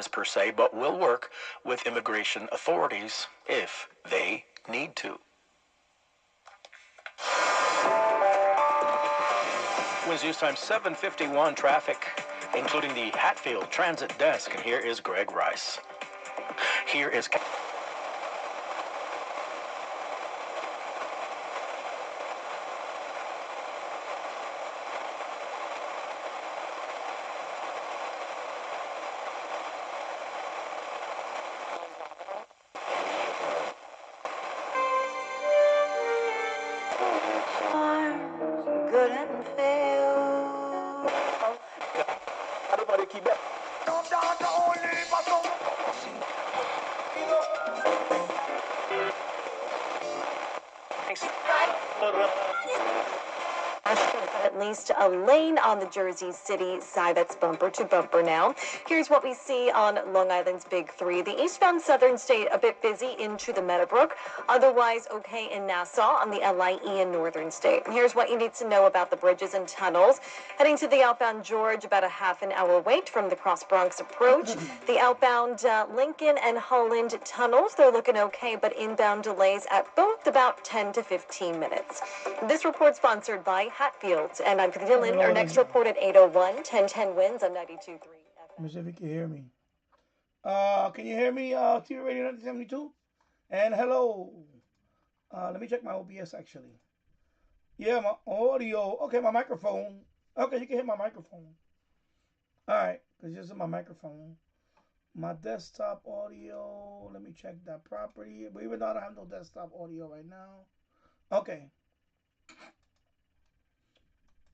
business per se, but will work with immigration authorities if they need to. Twins News Time 7:51 traffic, including the Hatfield Transit Desk, and here is Greg Rice. Here is... Good and fair. Everybody keep up. At least a lane on the Jersey City side that's bumper to bumper now. Here's what we see on Long Island's Big Three. The eastbound Southern State a bit busy into the Meadowbrook. Otherwise okay in Nassau on the LIE in Northern State. Here's what you need to know about the bridges and tunnels. Heading to the outbound George, about a half an hour wait from the Cross Bronx approach. The outbound Lincoln and Holland tunnels, they're looking okay, but inbound delays at both about 10 to 15 minutes. This report sponsored by Hatfield. And I'm Dylan. Our next report at 8:01, 1010 wins on 92.3. Let me see if you can hear me. Can you hear me, TV Radio 1972? And hello. Let me check my OBS, actually. Yeah, my audio. Okay, my microphone. Okay, you can hear my microphone. All right, because this is my microphone. My desktop audio. Let me check that property. But even though I don't have no desktop audio right now. Okay.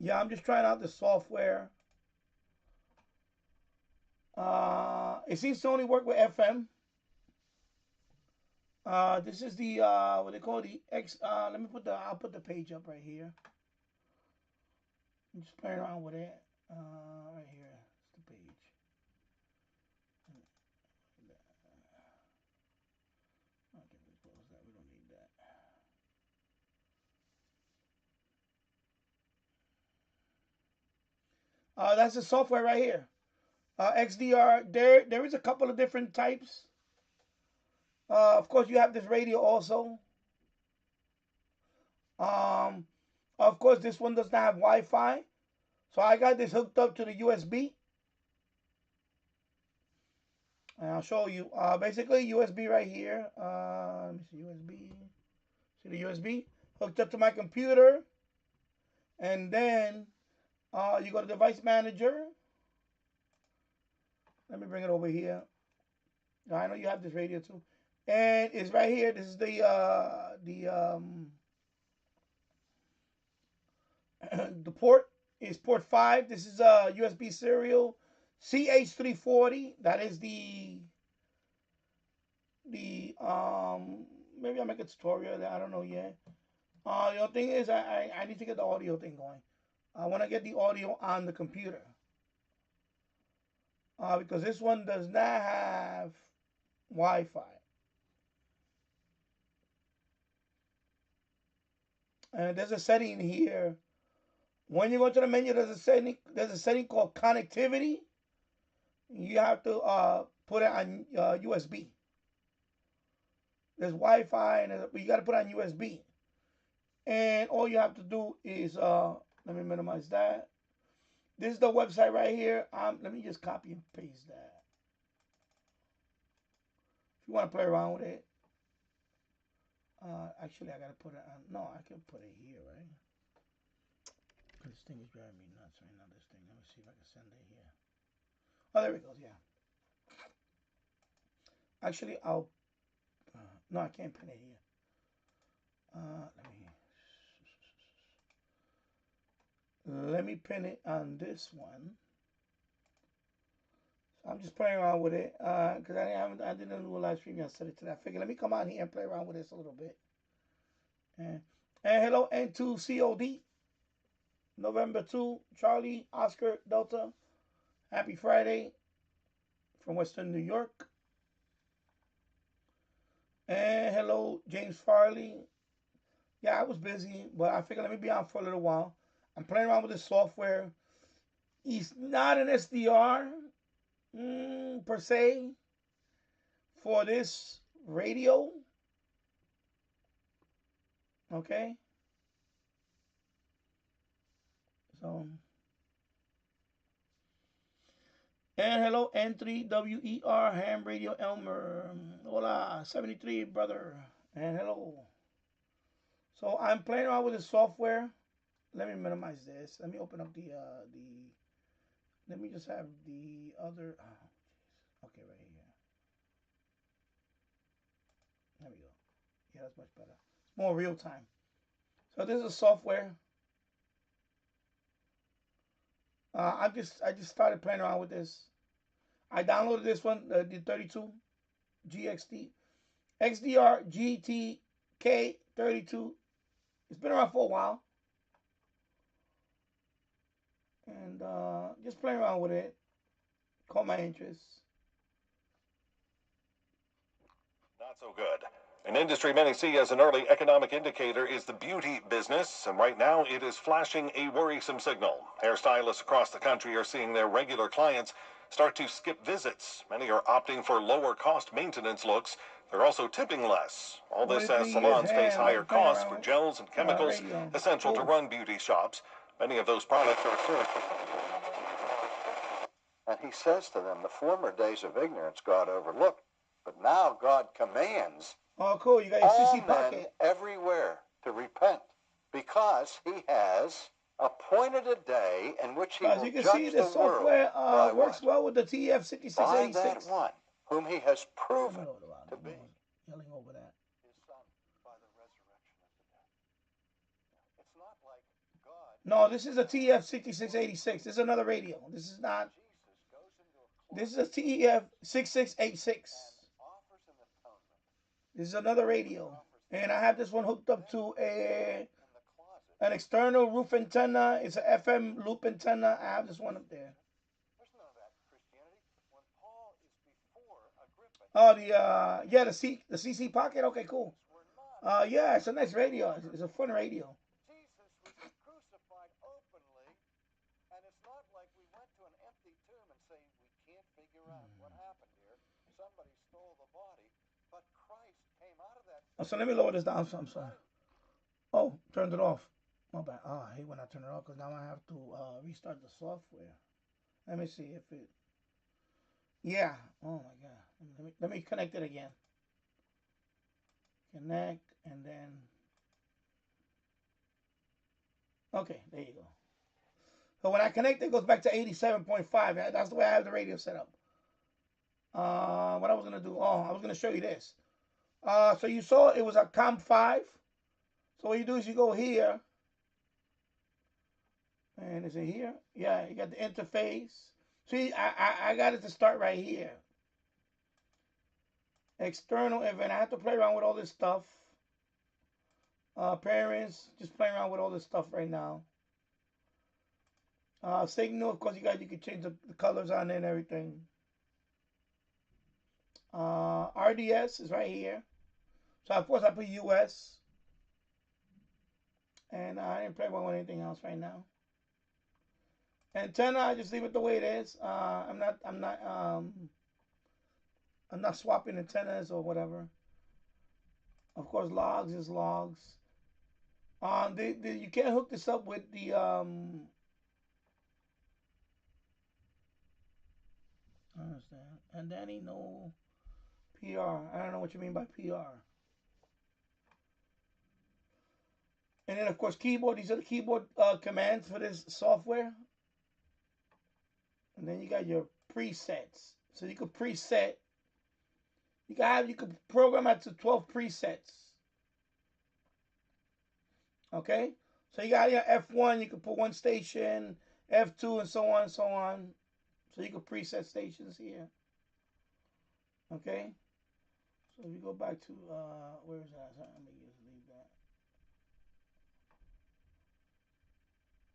Yeah, I'm just trying out the software. It seems to only work with FM. This is the what they call the X. Let me put the. I'll put the page up right here. I'm just playing around with it. Right here, it's the page. Okay, we close that. We don't need that. That's the software right here. XDR. There is a couple of different types. Of course, you have this radio also. Of course, this one does not have Wi-Fi. So I got this hooked up to the USB. And I'll show you. Basically, USB right here. Let me see, USB. See the USB? Hooked up to my computer. And then you go to Device Manager. Let me bring it over here. I know you have this radio too. And it's right here. This is the port is port 5. This is a USB serial CH340. That is the maybe I'll make a tutorial that I don't know yet. The other thing is I need to get the audio thing going. I want to get the audio on the computer. Because this one does not have Wi-Fi. And there's a setting here. When you go to the menu, there's a setting called connectivity. You have to put it on USB. There's Wi-Fi, and you got to put it on USB. And all you have to do is, let me minimize that. This is the website right here. Let me just copy and paste that. If you want to play around with it. Actually, I got to put it on. No, I can put it here, right? This thing is driving me nuts right now, this thing. Let me see if I can send it here. Oh, there it goes, yeah. Actually, no, I can't pin it here. Let me pin it on this one. So I'm just playing around with it because I didn't do a live stream yesterday. I figured let me come on here and play around with this a little bit. And hello N2COD, November 2, Charlie, Oscar, Delta. Happy Friday from Western New York. And hello James Farley. Yeah, I was busy, but I figured let me be on for a little while. I'm playing around with this software. It's not an SDR. per se for this radio. Okay. So, and hello, N3WER Ham Radio Elmer. Hola, 73 brother. And hello. So I'm playing around with the software. Let me minimize this. Let me open up the let me just have the other, okay, right here. There we go. Yeah, that's much better. It's more real time. So this is software. I just started playing around with this. I downloaded this one, the 32 XDR-GTK 32. It's been around for a while. And just playing around with it. Caught my interest. Not so good. An industry many see as an early economic indicator is the beauty business, and right now it is flashing a worrisome signal. Hairstylists across the country are seeing their regular clients start to skip visits. Many are opting for lower-cost maintenance looks. They're also tipping less. All this as salons face higher costs for gels and chemicals essential to run beauty shops. Many of those products are sourced. And he says to them, the former days of ignorance God overlooked, but now God commands Oh, cool. You got your all CC men pocket. everywhere to repent, because he has appointed a day in which he As will you can judge see, the the world software by works what? well with the By TEF6686. that one whom he has proven to be Yelling over that. his son by the resurrection of the dead. It's not like God. No, this is a TEF6686. This is another radio. This is not. Jesus goes into a This is a TEF6686. offers an atonement This is another radio. And I have this one hooked up to in the closet. an external roof antenna. It's an FM loop antenna. I have this one up there. There's none of that in Christianity. When Paul is before Agrippa, Oh, the CC pocket. Okay, cool. Yeah, it's a nice radio. It's a fun radio. Jesus was crucified openly, and it's not like we went to an empty tomb and say, we can't figure out what happened here. Somebody stole the body, but Christ came out of that. Oh, so let me lower this down. I'm sorry. Oh, turned it off. My bad. Oh, I hate when I turn it off because now I have to restart the software. Let me see if it. Yeah. Oh my God. Let me connect it again. Connect and then. Okay, there you go. So when I connect, it goes back to 87.5. That's the way I have the radio set up. What I was gonna do? Oh, I was gonna show you this. So you saw it was a Comp 5. So what you do is you go here. And is it here? Yeah, you got the interface. See, I got it to start right here. External event. I have to play around with all this stuff. Parents, just playing around with all this stuff right now. Signal, of course, you can change the colors on it and everything. RDS is right here. So of course I put US. And I didn't play around with anything else right now. Antenna, I just leave it the way it is. I'm not swapping antennas or whatever. Of course, logs is logs. You can't hook this up with the I understand. And Danny, no PR. I don't know what you mean by PR. And then of course keyboard. These are the keyboard commands for this software. And then you got your presets. So you could preset. You could program up to 12 presets. Okay? So you got your F1, you could put one station, F2, and so on and so on. So you could preset stations here. Okay? So if you go back to where is that? Let me just leave that.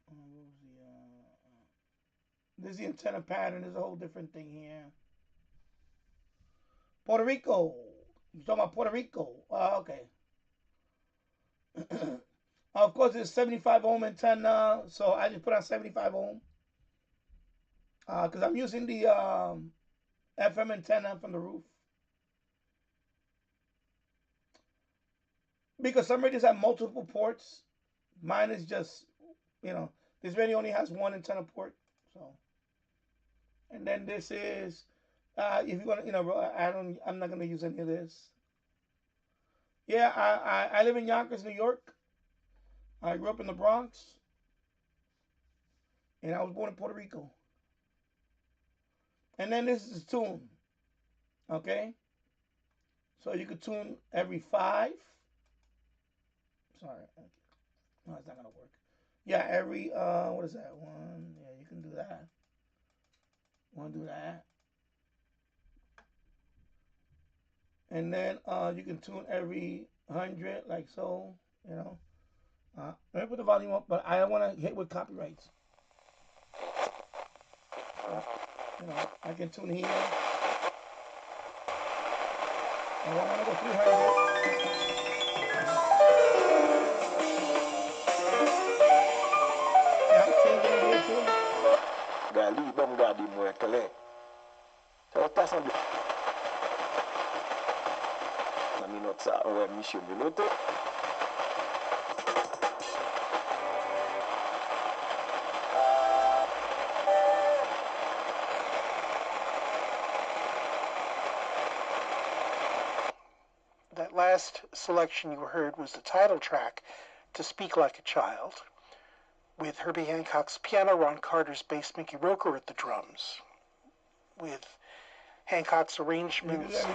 What was there's the antenna pattern. There's a whole different thing here. Puerto Rico. You're talking about Puerto Rico. Okay. Of course, it's 75 ohm antenna. So I just put on 75 ohm. Because I'm using the FM antenna from the roof. Because some radios have multiple ports. Mine is just, this radio only has one antenna port. So, and then this is, if you want to, I'm not gonna use any of this. Yeah, I live in Yonkers, New York. I grew up in the Bronx, and I was born in Puerto Rico. And then this is tune, okay? So you could tune every 5. Sorry, no, it's not gonna work. Yeah, every what is that? 1. Yeah, you can do that. Want to do that? And then you can tune every 100, like so. Let me put the volume up, but I don't want to hit with copyrights. I can tune here. I don't want to go 300. Yeah, I'm changing it here too. Gali bom gadi muekele. So that's not na minotsa o mission minuto. That last selection you heard was the title track, To Speak Like a Child, with Herbie Hancock's piano, Ron Carter's bass, Mickey Roker at the drums, with Hancock's arrangements.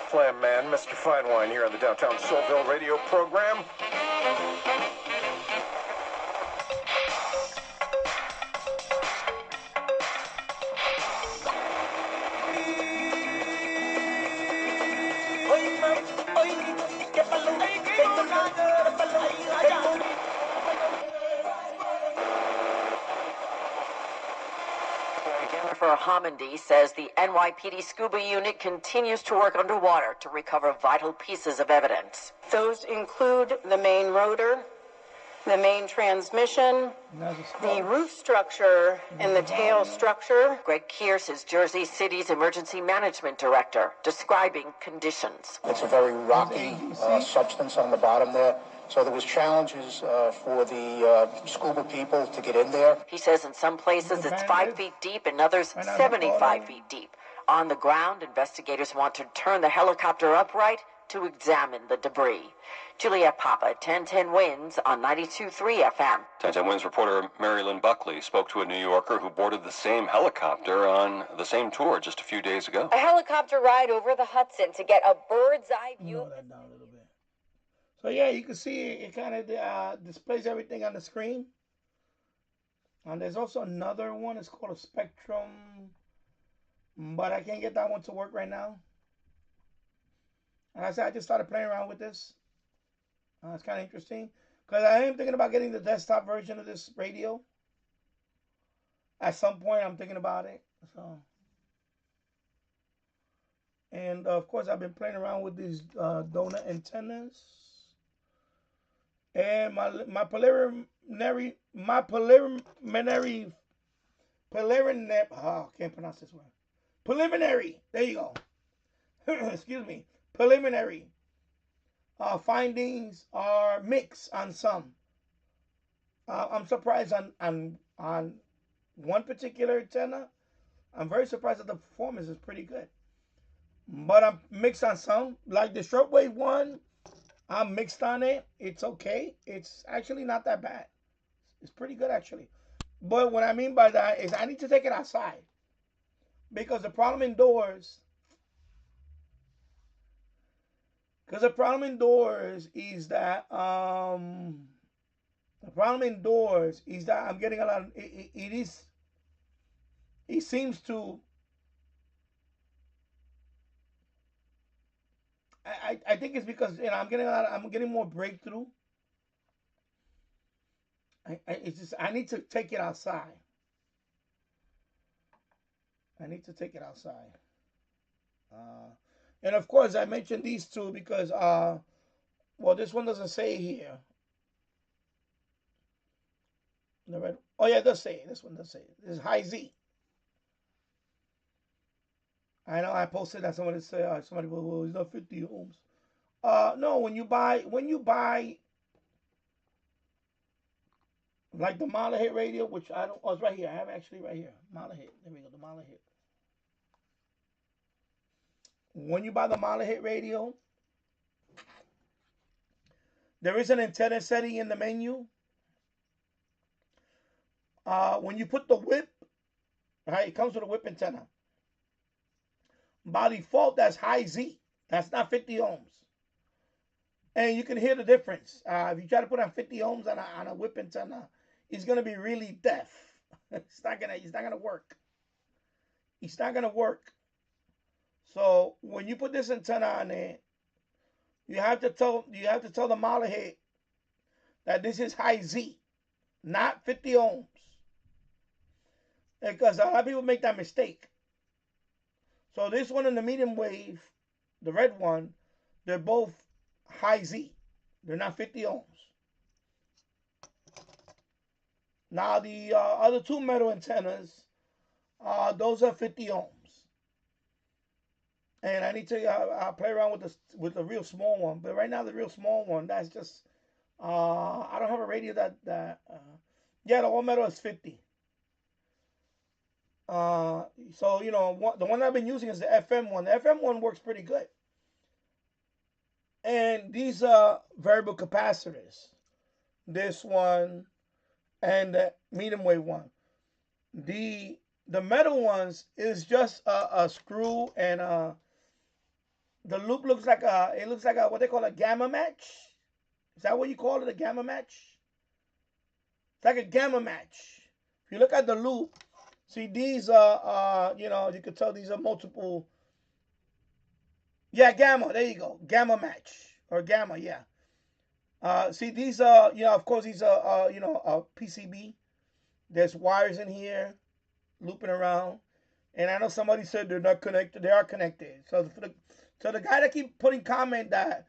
Slam Man, Mr. Fine Wine here on the Downtown Soulville radio program. Jennifer Homendy says the NYPD scuba unit continues to work underwater to recover vital pieces of evidence. Those include the main rotor, the main transmission, the roof structure, and the tail structure. Greg Kearse is Jersey City's emergency management director, describing conditions. It's a very rocky substance on the bottom there. So there was challenges for the scuba people to get in there. He says in some places it's 5 feet deep and others 75 feet deep. On the ground, investigators want to turn the helicopter upright to examine the debris. Juliet Papa, 1010 Winds on 92.3 FM. 1010 Winds reporter Marilyn Buckley spoke to a New Yorker who boarded the same helicopter on the same tour just a few days ago. A helicopter ride over the Hudson to get a bird's eye view. That down a little bit. So yeah, you can see it kind of displays everything on the screen. And there's also another one. It's called a Spectrum, but I can't get that one to work right now. And I said I just started playing around with this. It's kind of interesting because I am thinking about getting the desktop version of this radio. At some point, I'm thinking about it. So, and of course, I've been playing around with these donut antennas. And my preliminary, I can't pronounce this word. Preliminary, there you go. Excuse me. Preliminary findings are mixed on some. I'm surprised on one particular antenna. I'm very surprised that the performance is pretty good. But I'm mixed on some. Like the shortwave one, I'm mixed on it. It's okay. It's actually not that bad. It's pretty good, actually. But what I mean by that is I need to take it outside. Because the problem indoors... is that... the problem indoors is that I'm getting a lot of... It seems to... I think it's because I'm getting more breakthrough. I need to take it outside. And of course I mentioned these two because Well, this one doesn't say here. The red. Oh yeah, it does say it. This one does say it. This is high Z. I know I posted that. Somebody said, somebody, well, it's not 50 ohms. No, when you buy like the Mala Hit radio, which I don't. Oh, it's right here. I have actually right here. Mala Hit. There we go. The Mala Hit. When you buy the Mala Hit radio, there is an antenna setting in the menu. When you put the whip, right, it comes with a whip antenna. By default, that's high Z. That's not 50 ohms. And you can hear the difference. If you try to put on 50 ohms on a whip antenna, it's gonna be really deaf. It's not gonna work. It's not gonna work. So when you put this antenna on there, you have to tell the Mala Hit that this is high Z, not 50 ohms. Because a lot of people make that mistake. So this one and the medium wave, the red one, they're both high Z. They're not 50 ohms. Now the other two metal antennas, those are 50 ohms. And I need to play around with the real small one. But right now the real small one, that's just I don't have a radio that yeah, the all metal is 50. So you know the one I've been using is the FM one. The FM one works pretty good. And these are variable capacitors. This one and the medium wave one. The metal ones is just a screw, and the loop looks like what they call a gamma match. Is that what you call it, a gamma match? It's like a gamma match. If you look at the loop, see these are you know, you can tell these are multiple. Yeah, gamma. There you go, gamma match or gamma. Yeah. See these are, you know, of course these are you know, a PCB. There's wires in here looping around, and I know somebody said they're not connected. They are connected. So the guy that keep putting comment that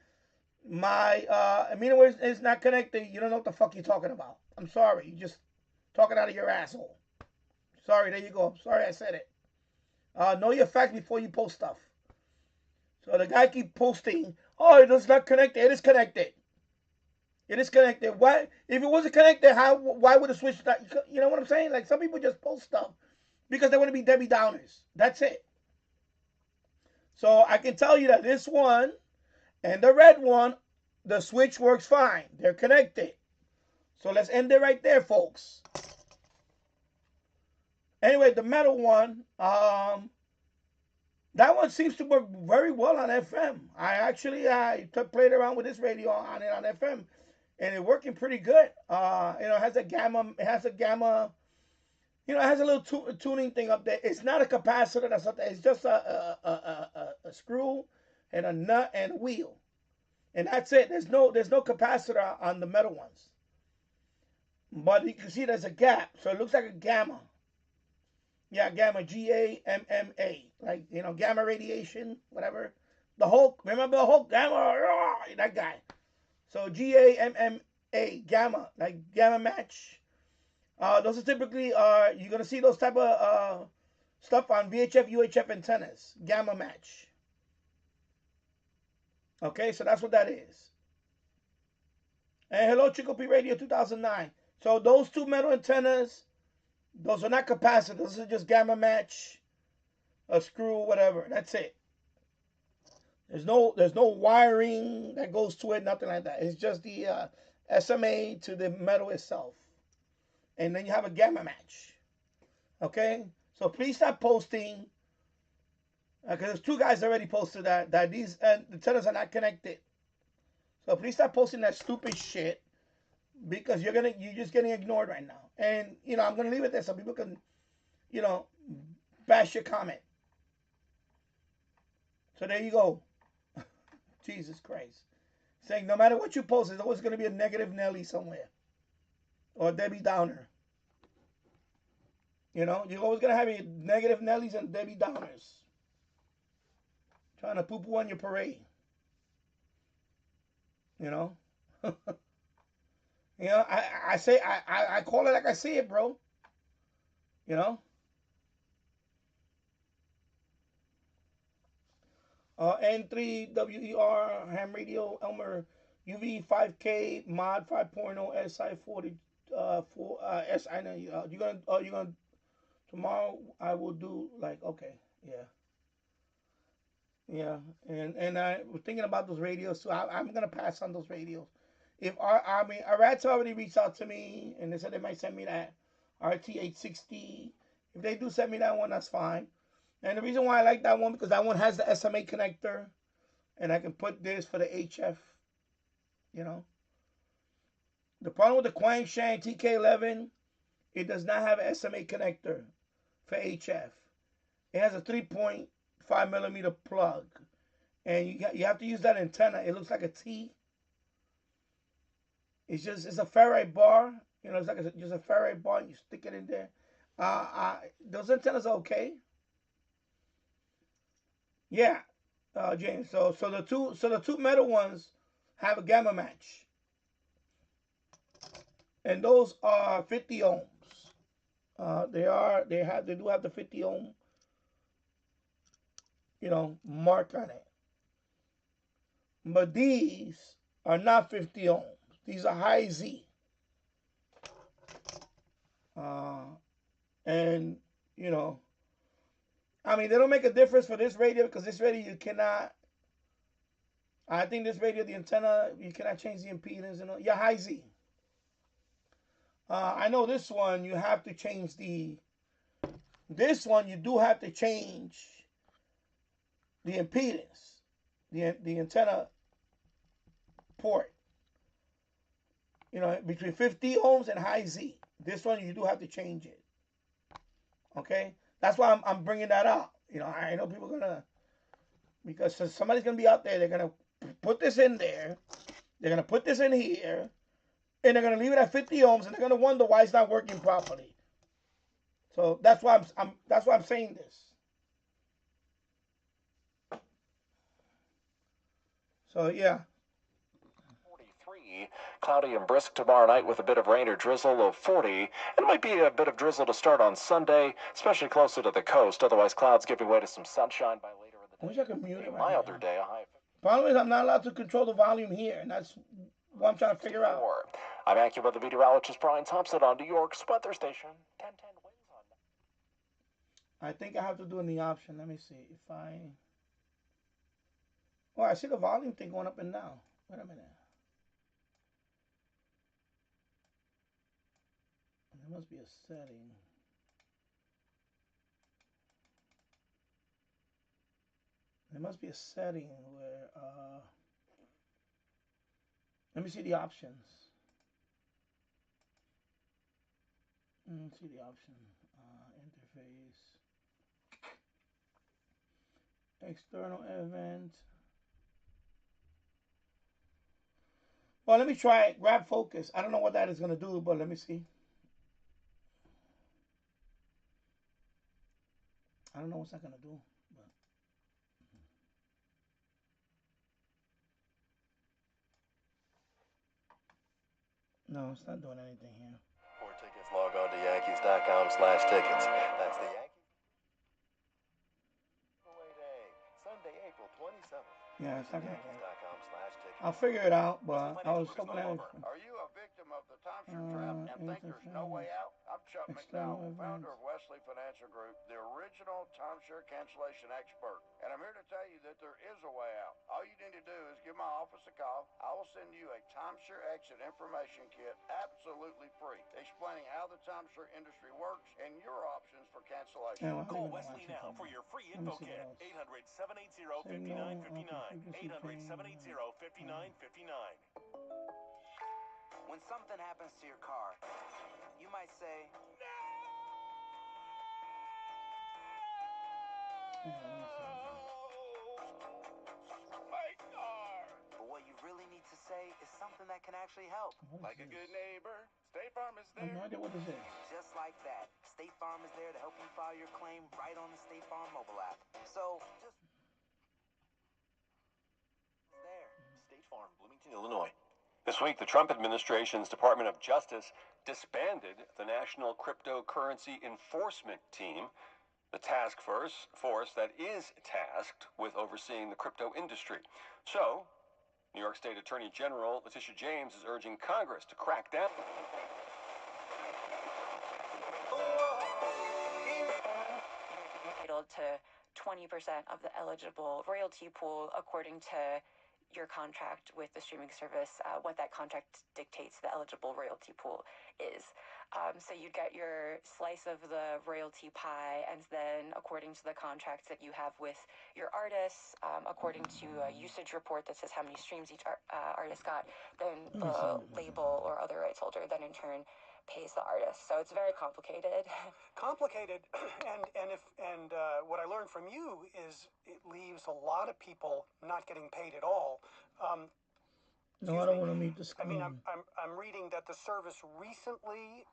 my amino wave is not connected, you don't know what the fuck you're talking about. I'm sorry, you just talking out of your asshole. Sorry, there you go. I'm sorry I said it. Know your facts before you post stuff. So the guy keep posting, oh, it is not connected. It is connected. It is connected. Why? If it wasn't connected, why would it switch that? You know what I'm saying? Like, some people just post stuff because they want to be Debbie Downers. That's it. So I can tell you that this one and the red one, the switch works fine. They're connected. So let's end it right there, folks. Anyway, the metal one, that one seems to work very well on FM. I played around with this radio on it on FM, and it's working pretty good. You know, it has a gamma, you know, it has a little tuning thing up there. It's not a capacitor, that's not, it's just a screw and a nut and a wheel. And that's it. There's no capacitor on the metal ones. But you can see there's a gap, so it looks like a gamma. Yeah, gamma, G-A-M-M-A. Like, you know, gamma radiation, whatever. The Hulk, remember the Hulk? Gamma, that guy. So G-A-M-M-A, gamma, like gamma match. Those are typically, you're going to see those type of stuff on VHF, UHF antennas. Gamma match. Okay, so that's what that is. And hello, Chico P Radio 2009. So those two metal antennas, those are not capacitors. Those are just gamma match, a screw, whatever. That's it. There's no wiring that goes to it, nothing like that. It's just the SMA to the metal itself. And then you have a gamma match. Okay? So please stop posting. Because there's two guys already posted that these antennas are not connected. So please stop posting that stupid shit. Because you're just getting ignored right now. And, you know, I'm going to leave it there so people can, you know, bash your comment. So there you go. Jesus Christ. Saying no matter what you post, there's always going to be a negative Nelly somewhere. Or Debbie Downer. You know, you're always going to have a negative Nellies and Debbie Downers. Trying to poo-poo on your parade. You know? You know, I call it like I see it, bro. You know? N3WER ham radio Elmer UV 5K mod 5.0 SI 40 SI. You gonna tomorrow? I will do like okay, yeah, and I was thinking about those radios, so I'm gonna pass on those radios. If Irad's already reached out to me and they said they might send me that RT860. If they do send me that one, that's fine. And the reason why I like that one because that one has the SMA connector, and I can put this for the HF. You know. The problem with the Quangshan TK11, it does not have an SMA connector for HF. It has a 3.5 millimeter plug, and you have to use that antenna. It looks like a T. It's a ferrite bar. You know, it's like just a ferrite bar, and you stick it in there. Those antennas are okay. Yeah, James. So the two metal ones have a gamma match, and those are 50 ohms. They do have the 50 ohm, you know, mark on it. But these are not 50 ohms. These are high Z. And you know, I mean, they don't make a difference for this radio because this radio you cannot. I think this radio, the antenna, you cannot change the impedance and all. Yeah, high Z. I know this one you have to change the. This one you do have to change the impedance, the antenna port. You know, between 50 ohms and high Z. This one you do have to change it. Okay, that's why I'm bringing that up. You know, I know people are gonna, because somebody's gonna be out there. They're gonna put this in there. They're gonna put this in here, and they're gonna leave it at 50 ohms, and they're gonna wonder why it's not working properly. So that's why I'm saying this. So yeah. 43, cloudy and brisk tomorrow night with a bit of rain or drizzle of 40. And it might be a bit of drizzle to start on Sunday, especially closer to the coast. Otherwise, clouds giving way to some sunshine by later in the day. I wish I could mute it. A milder day, a high of 50. Problem is, I'm not allowed to control the volume here, and that's what I'm trying to figure out. I'm AccuWeather meteorologist Brian Thompson on New York's weather station. 1010 winds on. I think I have to do in the option. Let me see if I. Oh, I see the volume thing going up and down. Wait a minute. There must be a setting. There must be a setting where, let me see the options. Let's see the option. Interface. External event. Well, let me try it. Grab focus. I don't know what that is going to do, but let me see. I don't know what's that going to do. But. No, it's not doing anything here. For tickets, log on to Yankees.com/tickets. That's the Yankees giveaway day, Sunday, April 27th. Yeah, it's not going to Yankees.com/tickets. I'll figure it out, but I was hoping I was. Are you a victim of the timeshare trap and think there's no way out? I'm Chuck McDowell, founder of Wesley Financial Group, the original timeshare cancellation expert. And I'm here to tell you that there is a way out. All you need to do is give my office a call. I will send you a timeshare exit information kit absolutely free, explaining how the timeshare industry works and your options for cancellation. Yeah, Call Wesley now for your free info kit. 800-780-5959. 800-780-5959. When something happens to your car, you might say, My car! But what you really need to say is something that can actually help. Like a good neighbor, State Farm is I have there. no idea what this is. Just like that, State Farm is there to help you file your claim right on the State Farm mobile app. So, just there. State Farm, Bloomington, Illinois. This week, the Trump administration's Department of Justice disbanded the National Cryptocurrency Enforcement Team, the task force that is tasked with overseeing the crypto industry. So, New York State Attorney General Letitia James is urging Congress to crack down. Entitled to 20% of the eligible royalty pool according to your contract with the streaming service. What that contract dictates the eligible royalty pool is. So you get your slice of the royalty pie, and then according to the contracts that you have with your artists, according to a usage report that says how many streams each artist got, then the label or other rights holder then in turn pays the artist. So it's very complicated. Complicated, and what I learned from you is it leaves a lot of people not getting paid at all. No, I don't want to meet the screen. I mean, I'm reading that the service recently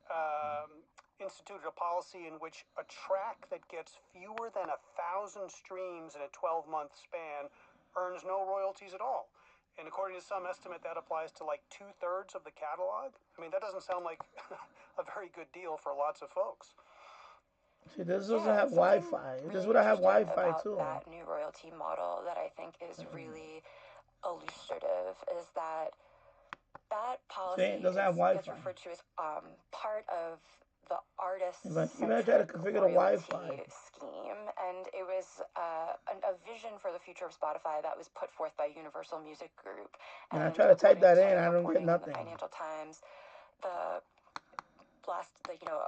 instituted a policy in which a track that gets fewer than 1,000 streams in a 12-month span earns no royalties at all. And according to some estimate, that applies to like 2/3 of the catalog. I mean, that doesn't sound like a very good deal for lots of folks. See, this doesn't have Wi-Fi. This would have Wi-Fi too. That new royalty model that I think is really illustrative is that policy doesn't have gets referred to as part of the artist's even I try to configure the Wi-Fi scheme, and it was a vision for the future of Spotify that was put forth by Universal Music Group. And I try to type that in, I don't get nothing. The Financial Times, a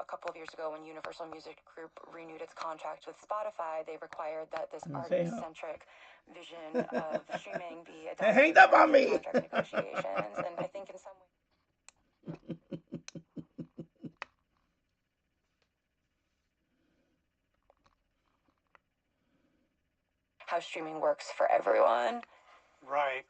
couple of years ago when Universal Music Group renewed its contract with Spotify, they required that this artist-centric vision of streaming be adopted hang up on me. Contract negotiations, and I think in some ways how streaming works for everyone. Right.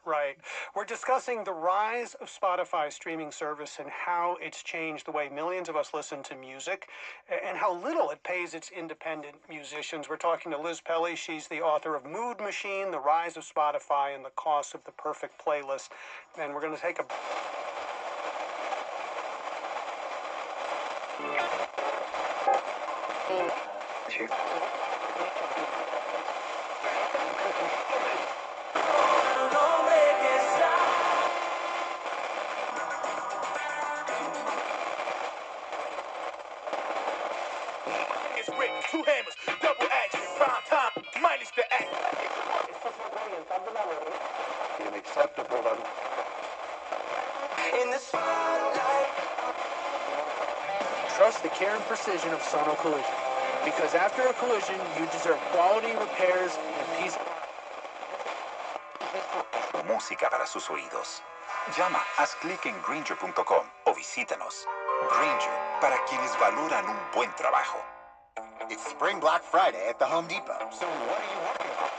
We're discussing the rise of Spotify's streaming service and how it's changed the way millions of us listen to music and how little it pays its independent musicians. We're talking to Liz Pelly. She's the author of Mood Machine, The Rise of Spotify and the Cost of the Perfect Playlist. And we're going to take a... Two hammers, double action, prime time, minus the act. Unacceptable. In the spotlight. Trust the care and precision of Sono Collision, because after a collision, you deserve quality repairs and peace. Música para sus oídos. Llama, haz clic en Grainger.com o visítanos. Grainger, para quienes valoran un buen trabajo. It's Spring Black Friday at the Home Depot. So what are you working on?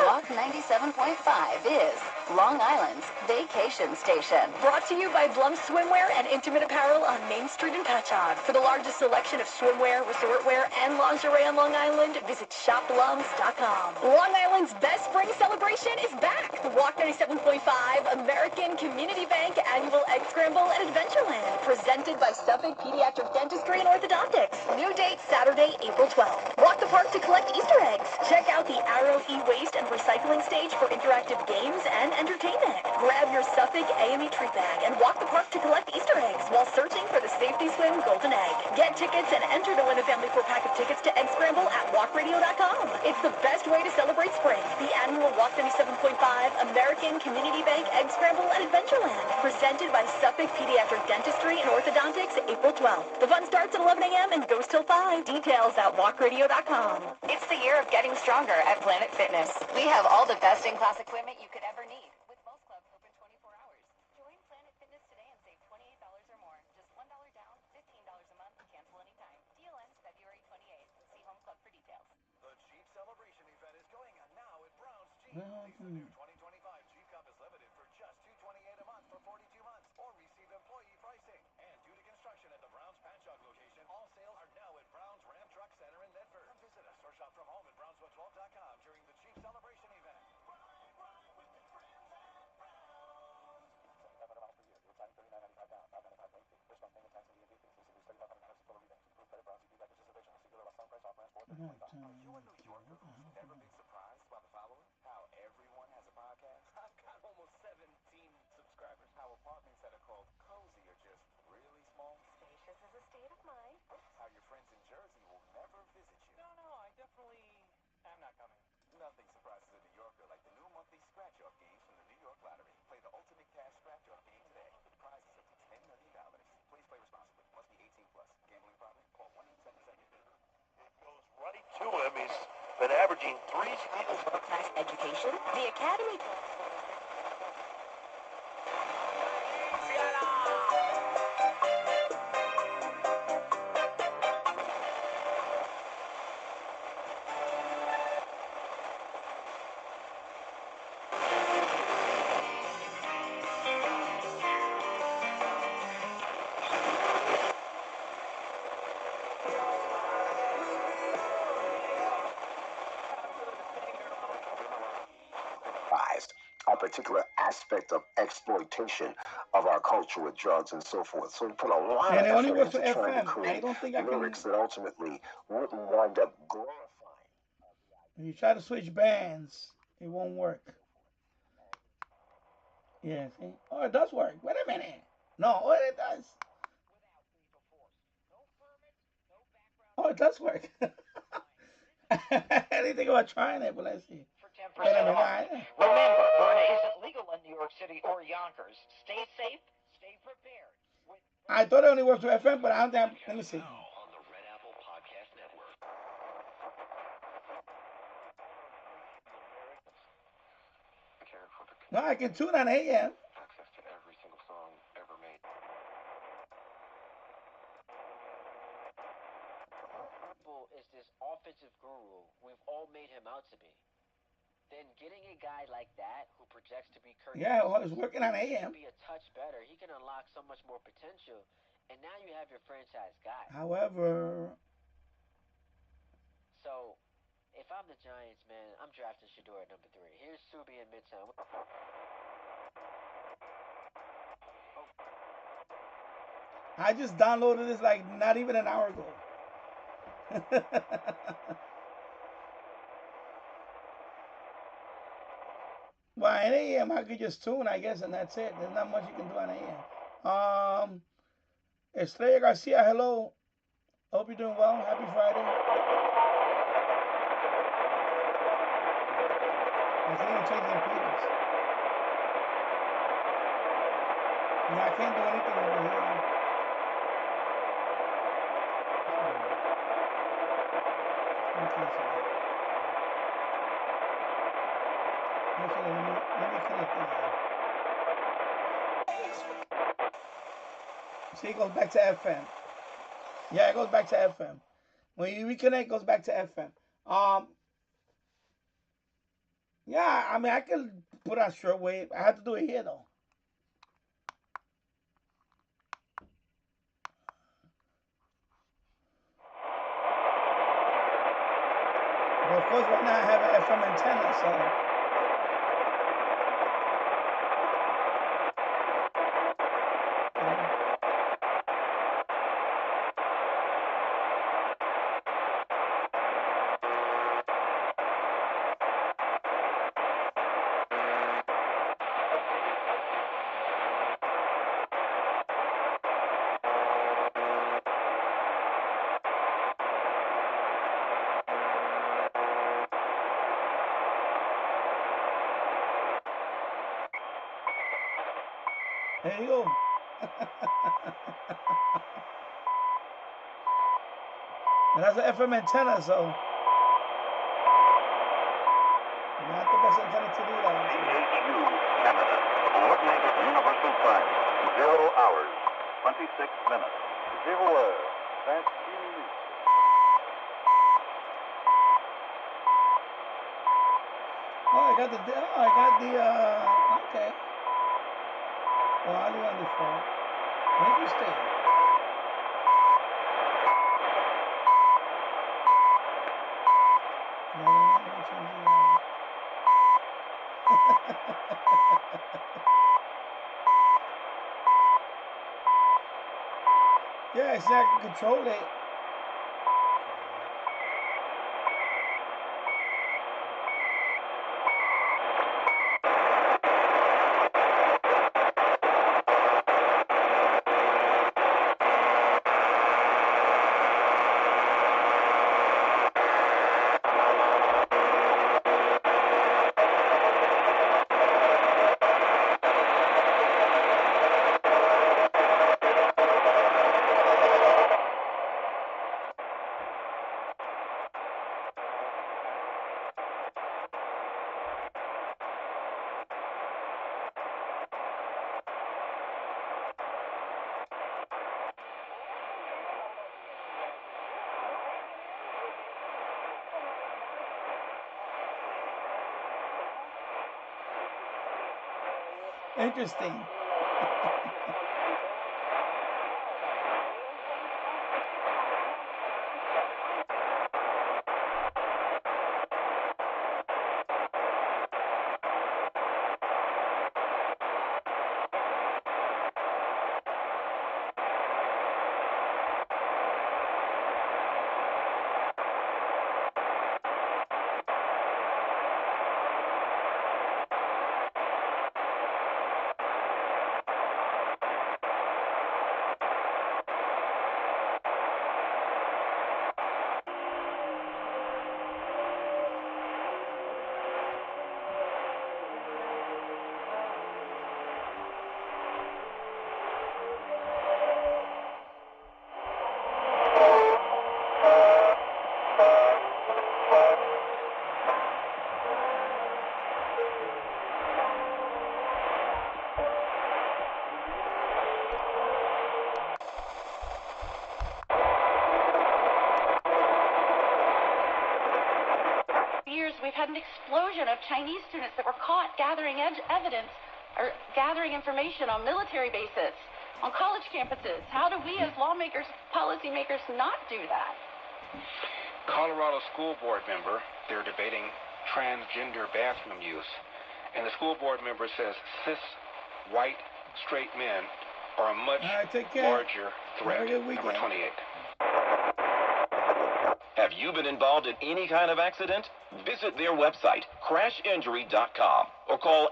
Walk 97.5 is Long Island's vacation station. Brought to you by Blum Swimwear and Intimate Apparel on Main Street in Patchogue. For the largest selection of swimwear, resort wear, and lingerie on Long Island, visit shopblums.com. Long Island's best spring celebration is back. The Walk 97.5 American Community Bank Annual Egg Scramble at Adventureland, presented by Suffolk Pediatric Dentistry and Orthodontics. New date Saturday, April 12th. Walk the park to collect Easter eggs. Check out the Arrow e-waste and recycling stage for interactive games and entertainment. Grab your Suffolk AME treat bag and walk the park to collect Easter eggs while searching for the Safety Swim Golden Egg. Get tickets and enter to win a family 4-pack of tickets to Egg Scramble at walkradio.com. It's the best way to celebrate spring. The annual Walk 97.5 American Community Bank Egg Scramble at Adventureland, presented by Suffolk Pediatric Dentistry and Orthodontics, April 12th. The fun starts at 11 a.m. and goes till 5. Details at walkradio.com. It's the year of getting stronger at Planet Fitness. We have all the best-in-class equipment you could ever need, with most clubs open 24 hours. Join Planet Fitness today and save $28 or more. Just $1 down, $15 a month, cancel anytime. Deal ends February 28th. See Home Club for details. The Jeep Celebration event is going on now at Brown's Jeep. The new 2025 Jeep Cup is limited for just $228 a month for 42 months, or receive You a New Yorker who's never been surprised by the following? How everyone has a podcast? I've got almost 17 subscribers. How apartments that are called cozy are just really small. Spacious is a state of mind. How your friends in Jersey will never visit you. No, I definitely am not coming. Nothing surprises a New Yorker like the new monthly scratch-off games from the New York Lottery. Play the ultimate cash scratch-off game today. Prizes up to $10 million. Please play responsibly. Must be 18 plus. Gambling problem? Call 1-877. It goes right to him. He's been averaging 3 steals. Class education. The Academy. A particular aspect of exploitation of our culture with drugs and so forth. So we put a lot of effort into trying to create lyrics that ultimately wouldn't wind up glorifying. When you try to switch bands, it won't work. Yeah, see? Oh, it does work. Wait a minute. No, oh, it does. Oh, it does work. I didn't think about trying it, but let's see. Wait a minute. Remember, Burna isn't legal in New York City or Yonkers. Stay safe, stay prepared. I thought it only works with FM, but I don't think let me see. On the Red Apple Podcast Network. No, I can tune on AM. Access to every single song ever made. Is this offensive guru we've all made him out to be. Then getting a guy like that who projects to be Kirk well, it's working on AM. Be a touch better. He can unlock so much more potential, and now you have your franchise guy. However, so if I'm the Giants, man, I'm drafting Shador at number 3. Here's Subi in Midtown. I just downloaded this like not even an hour ago. Well, at AM I could just tune, I guess, and that's it. There's not much you can do on AM. Estrella Garcia, hello. Hope you're doing well. Happy Friday. I can't even change the impedance. Yeah, I can't do anything over here. Actually, let me connect this. See, it goes back to FM. Yeah, it goes back to FM. When you reconnect, it goes back to FM. Yeah, I mean, I can put on shortwave. I have to do it here, though. Well, of course, right now I have an FM antenna, so... There you go. And that's an FM antenna, so not the best antenna to do that. DHU, Canada, coordinated universal time, 0 hours, 26 minutes. 0 heures, 26 minutes. Oh, I got the, okay. Well, I'll leave on default. Interesting. Yeah, see, I can control it. Interesting. We've had an explosion of Chinese students that were caught gathering evidence or gathering information on military bases, on college campuses. How do we as lawmakers, policymakers not do that? Colorado school board member, they're debating transgender bathroom use. And the school board member says cis, white, straight men are a much larger threat. Number 28. Have you been involved in any kind of accident? Visit their website, crashinjury.com, or call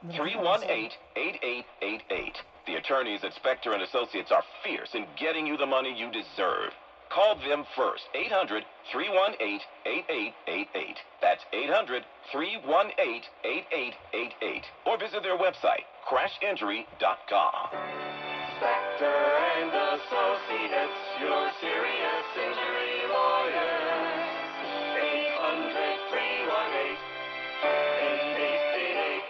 800-318-8888. The attorneys at Specter & Associates are fierce in getting you the money you deserve. Call them first, 800-318-8888. That's 800-318-8888. Or visit their website, crashinjury.com. Specter & Associates, your serious injury lawyers. 800-318-8888.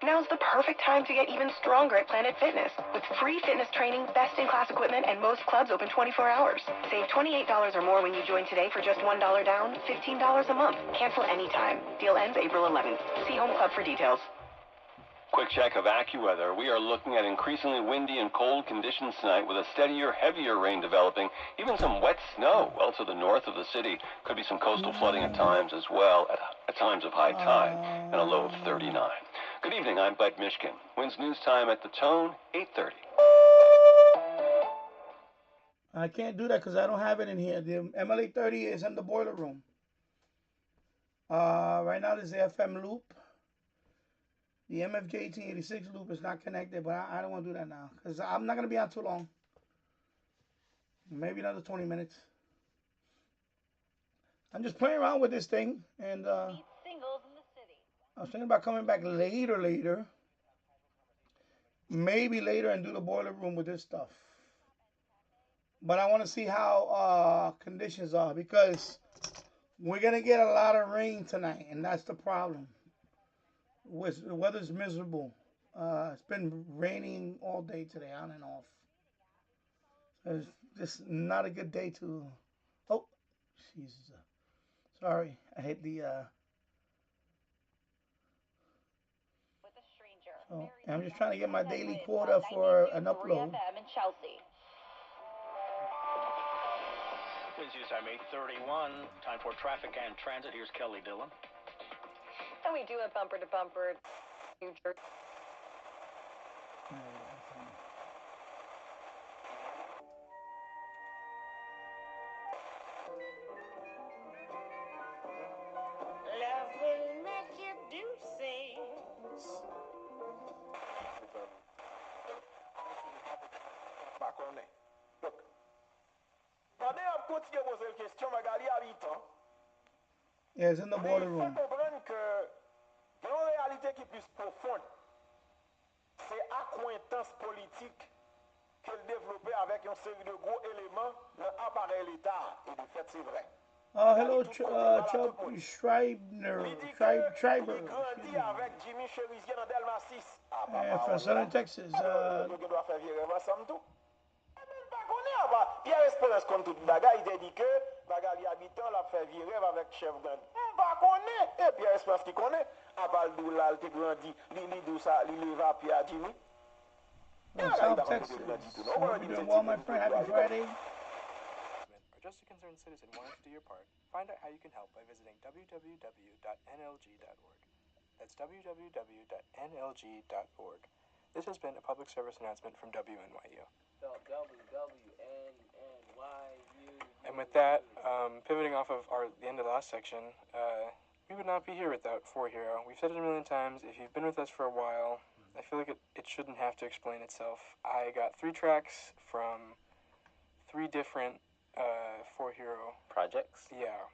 Now's the perfect time to get even stronger at Planet Fitness. With free fitness training, best-in-class equipment, and most clubs open 24 hours. Save $28 or more when you join today for just $1 down, $15 a month. Cancel anytime. Deal ends April 11th. See Home Club for details. Quick check of AccuWeather. We are looking at increasingly windy and cold conditions tonight with a steadier, heavier rain developing, even some wet snow well to the north of the city. Could be some coastal flooding at times as well, at times of high tide, and a low of 39. Good evening, I'm Bud Mishkin. Winds news time at the Tone, 8:30. I can't do that because I don't have it in here. The MLA 30 is in the boiler room. Right now there's the FM loop. The MFJ 1886 loop is not connected, but I don't want to do that now because I'm not going to be on too long. Maybe another 20 minutes. I'm just playing around with this thing, and I was thinking about coming back later. Maybe later and do the boiler room with this stuff. But I want to see how conditions are because we're going to get a lot of rain tonight, and that's the problem. The weather's miserable. It's been raining all day today, on and off. So it's just not a good day to... Oh, Jesus. Sorry, I hit the... So I'm just trying to get my daily quota for an upload. Winds news time 8:31. Time for traffic and transit. Here's Kelly Dillon. And we do a bumper-to-bumper New Jersey. Love will make you do things. Back on there. Look. Pendant qu'on continue à poser une question, Magali habitant. Yeah, it's in the boiler room. Il faut comprendre que dans une réalité qui est plus profonde, c'est accointance politique qu'elle développait avec une série de gros éléments dans l'appareil l'État. Et de fait, c'est vrai. Hello, Chubb Schreiber. Il grandit avec Jimmy Cherizier dans Delma 6. From Southern Texas. Nous devons faire virer ensemble tout. Pierre Espérance, comme toute bagaille, il dit que bagaille habitant l'a fait virer avec chef gang. On va connaît. Et puis, espace qui connaît. À Val-d'Où, là, il grandi, il d'où ça, il lève à Pierre Jimmy. South Texas. Hope you're doing well, my friend. Happy Friday. Or just a concerned citizen wanting to do your part, find out how you can help by visiting www.nlg.org. That's www.nlg.org. This has been a public service announcement from WNYU. And with that, pivoting off of the end of the last section, we would not be here without 4Hero. We've said it a million times. If you've been with us for a while, I feel like it shouldn't have to explain itself. I got 3 tracks from 3 different 4Hero projects. Yeah.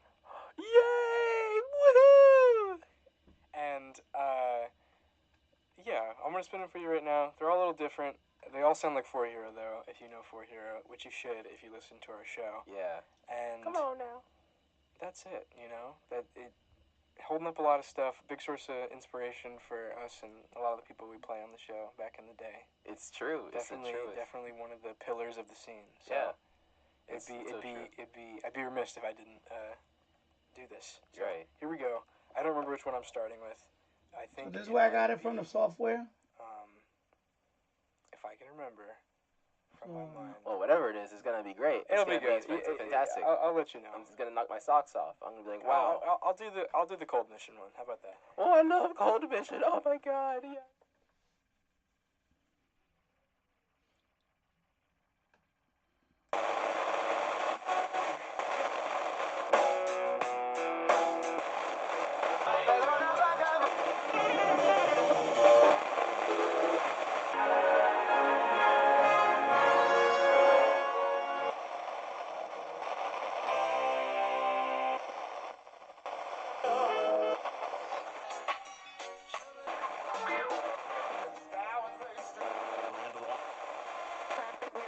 Yay! Woohoo! And yeah, I'm gonna spin them for you right now. They're all a little different. They all sound like 4Hero though, if you know 4Hero, which you should if you listen to our show. Yeah. And come on now. That's it, you know? That it holding up a lot of stuff, big source of inspiration for us and a lot of the people we play on the show back in the day. It's true. Definitely one of the pillars of the scene. So yeah. I'd be remiss if I didn't do this. So right. Here we go. I don't remember which one I'm starting with. I think so this is where I got it from the software. If I can remember from my mind. Well, whatever it is, it's gonna be great. It'll be good. It's fantastic. I'll let you know. I'm just gonna knock my socks off. I'm gonna be like, wow. I'll do the cold mission one. How about that? Oh, I love cold mission. Oh my god. Yeah.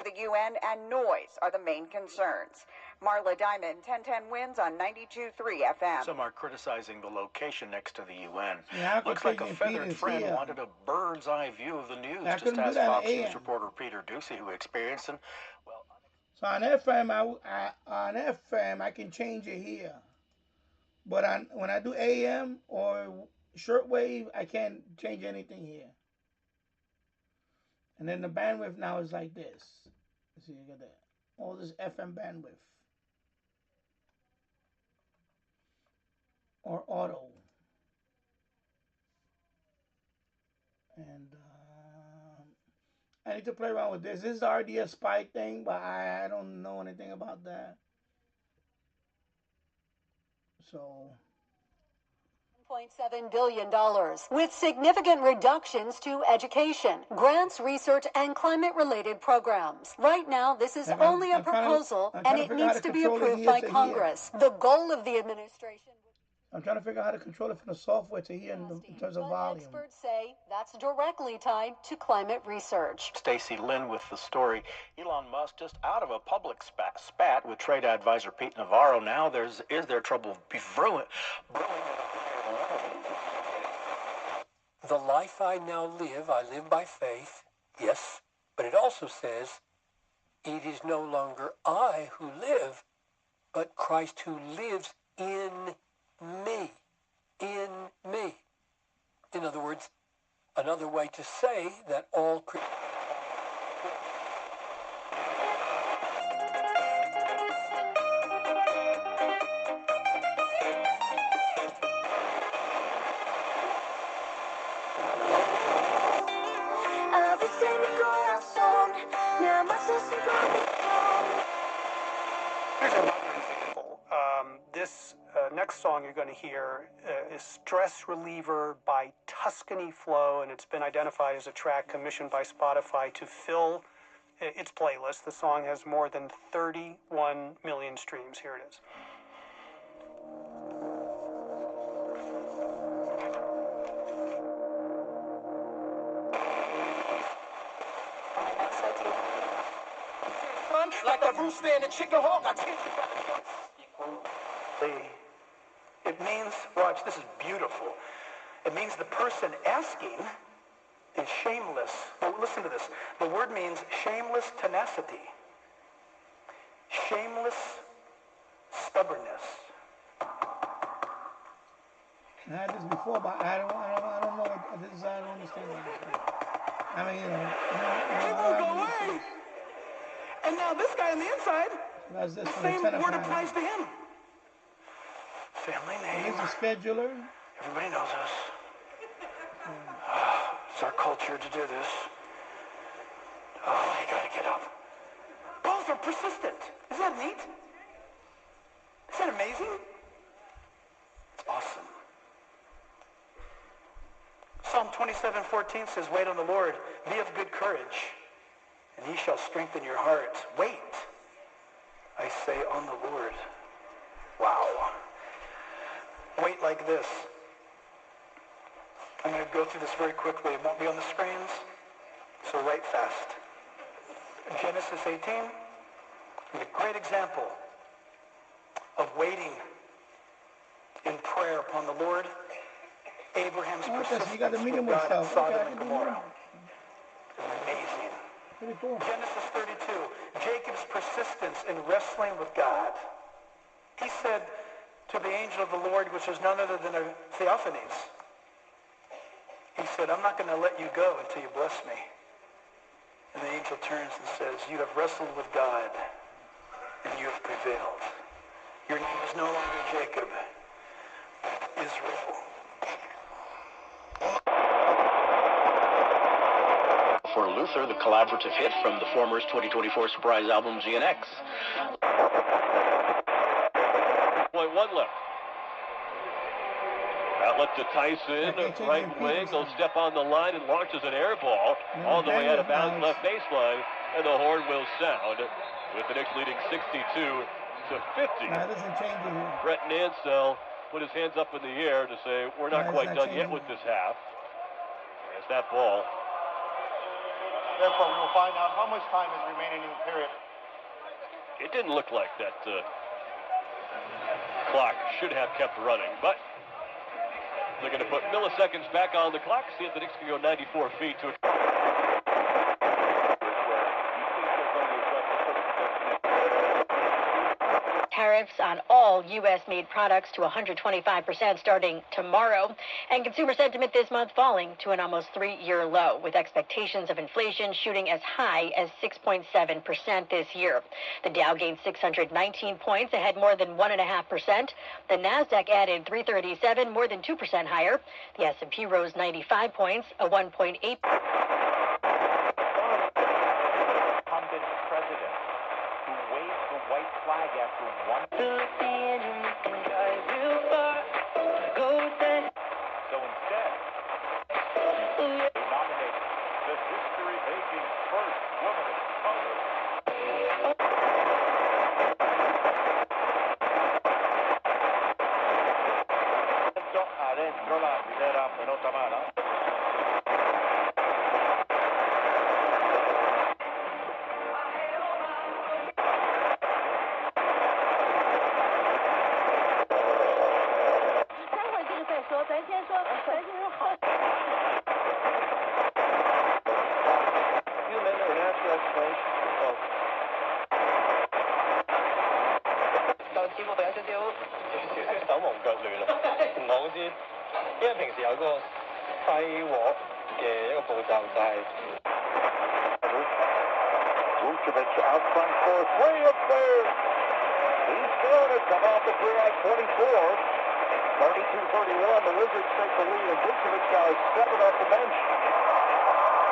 The UN and noise are the main concerns. Marla Diamond, 1010 wins on 92.3 FM. Some are criticizing the location next to the UN. Yeah, looks like a feathered friend wanted a bird's eye view of the news. Just ask Fox News reporter Peter Ducey, who experienced and well. So on FM, I can change it here, but when I do AM or shortwave, I can't change anything here. And then the bandwidth now is like this. See, you got that. All this FM bandwidth. Or auto. And I need to play around with this. This is the RDS spy thing, but I don't know anything about that. So... $1.7 billion, with significant reductions to education, grants, research, and climate-related programs. Right now, this is only a proposal, and it needs to be approved by Congress. The goal of the administration... I'm trying to figure out how to control it from the software to here in terms of volume. Experts say that's directly tied to climate research. Stacy Lynn with the story. Elon Musk just out of a public spat with trade advisor Pete Navarro. Now is there trouble brewing? The life I now live, I live by faith, yes, but it also says, it is no longer I who live, but Christ who lives in me. In me. In other words, another way to say that all This next song you're going to hear is Stress Reliever by Tuscany Flow, and it's been identified as a track commissioned by Spotify to fill its playlist. The song has more than 31 million streams. Here it is. Like the rooster and the chicken hawk, I teach you. It means, watch, this is beautiful. It means the person asking is shameless. Well, listen to this. The word means shameless tenacity, shameless stubbornness, I had this before, but I don't know what this is. I don't understand what this is. I mean, It won't go away. And now this guy on the inside, that's the same word applies to him. Family name. This is a scheduler. Everybody knows us. It's our culture to do this. Oh, you gotta get up. Both are persistent. Isn't that neat? Is that amazing? It's awesome. Psalm 27:14 says, wait on the Lord, be of good courage, and he shall strengthen your heart. Wait, I say, on the Lord. Wow. Wait like this. I'm going to go through this very quickly. It won't be on the screens, so write fast. Genesis 18 is a great example of waiting in prayer upon the Lord. Abraham's persistence with God in Sodom and Gomorrah. Amazing. Genesis 32, Jacob's persistence in wrestling with God. He said to the angel of the Lord, which was none other than a theophanies, he said, I'm not going to let you go until you bless me. And the angel turns and says, you have wrestled with God, and you have prevailed. Your name is no longer Jacob, but Israel. For Luther, the collaborative hit from the former's 2024 surprise album, GNX. .1 left. Outlet to Tyson, right wing, goes step on the line and launches an air ball all the way out of bounds left baseline, and the horn will sound with the Knicks leading 62-50. That doesn't change it here. Brett Nansell put his hands up in the air to say, we're not quite done yet with this half. There's that ball. Therefore, we will find out how much time is remaining in the period. It didn't look like that clock should have kept running, but they're going to put milliseconds back on the clock, see if the Knicks can go 94 feet to Tariffs on all U.S.-made products to 125% starting tomorrow. And consumer sentiment this month falling to an almost 3-year low, with expectations of inflation shooting as high as 6.7% this year. The Dow gained 619 points, ahead more than 1.5%. The Nasdaq added 337, more than 2% higher. The S&P rose 95 points, a 1.8%. President who waved the white flag after one. So instead, they nominate the history-making first woman of color. Adentro la primera pelota mala. Vucevic out front for three up there. He's good. It's come off the 3-line 24. 32-31. The Wizards take the lead, and Vucevic now is 7 off the bench.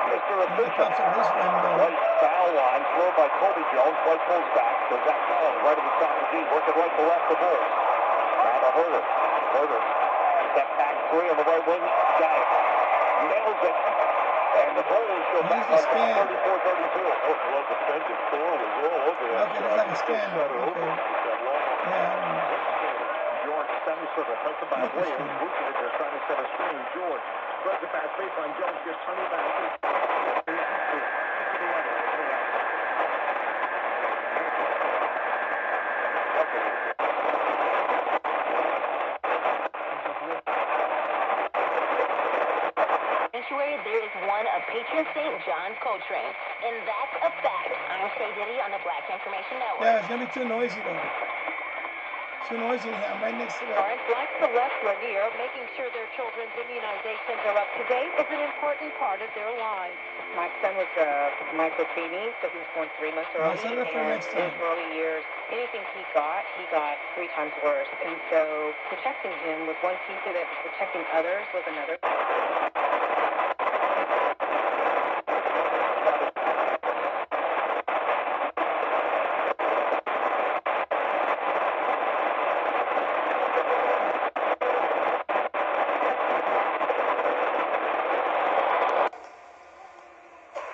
Mr. Efficient. White foul line. Throw by Kobe Jones. White pulls back. So Zach Collins right at the top of the key. Working right to left the Bulls. Now to Herter. Herter. Step back three on the right wing. Got it. Nails it. And the Bulls go back up to 34-32. Oh, well defended. Thor was all over that. Okay, it's like a scan. Okay. George centers for the touch by Williams. Vucevic is trying to set a screen. George spreads it past baseline. Jones gets 20 back. There is one of patron St. John's Coltrane, and that's a fact. I'm Shay Diddy on the Black Information Network. Yeah, it's gonna be too noisy though. too noisy in here. I'm right next to the... Parents like Celeste Lanier, making sure their children's immunizations are up to date is an important part of their lives. My son was micro-preemie, so he was born 3 months early. set it up for next In time. his early years, anything he got 3 times worse. And so protecting him was one piece of it, but protecting others was another.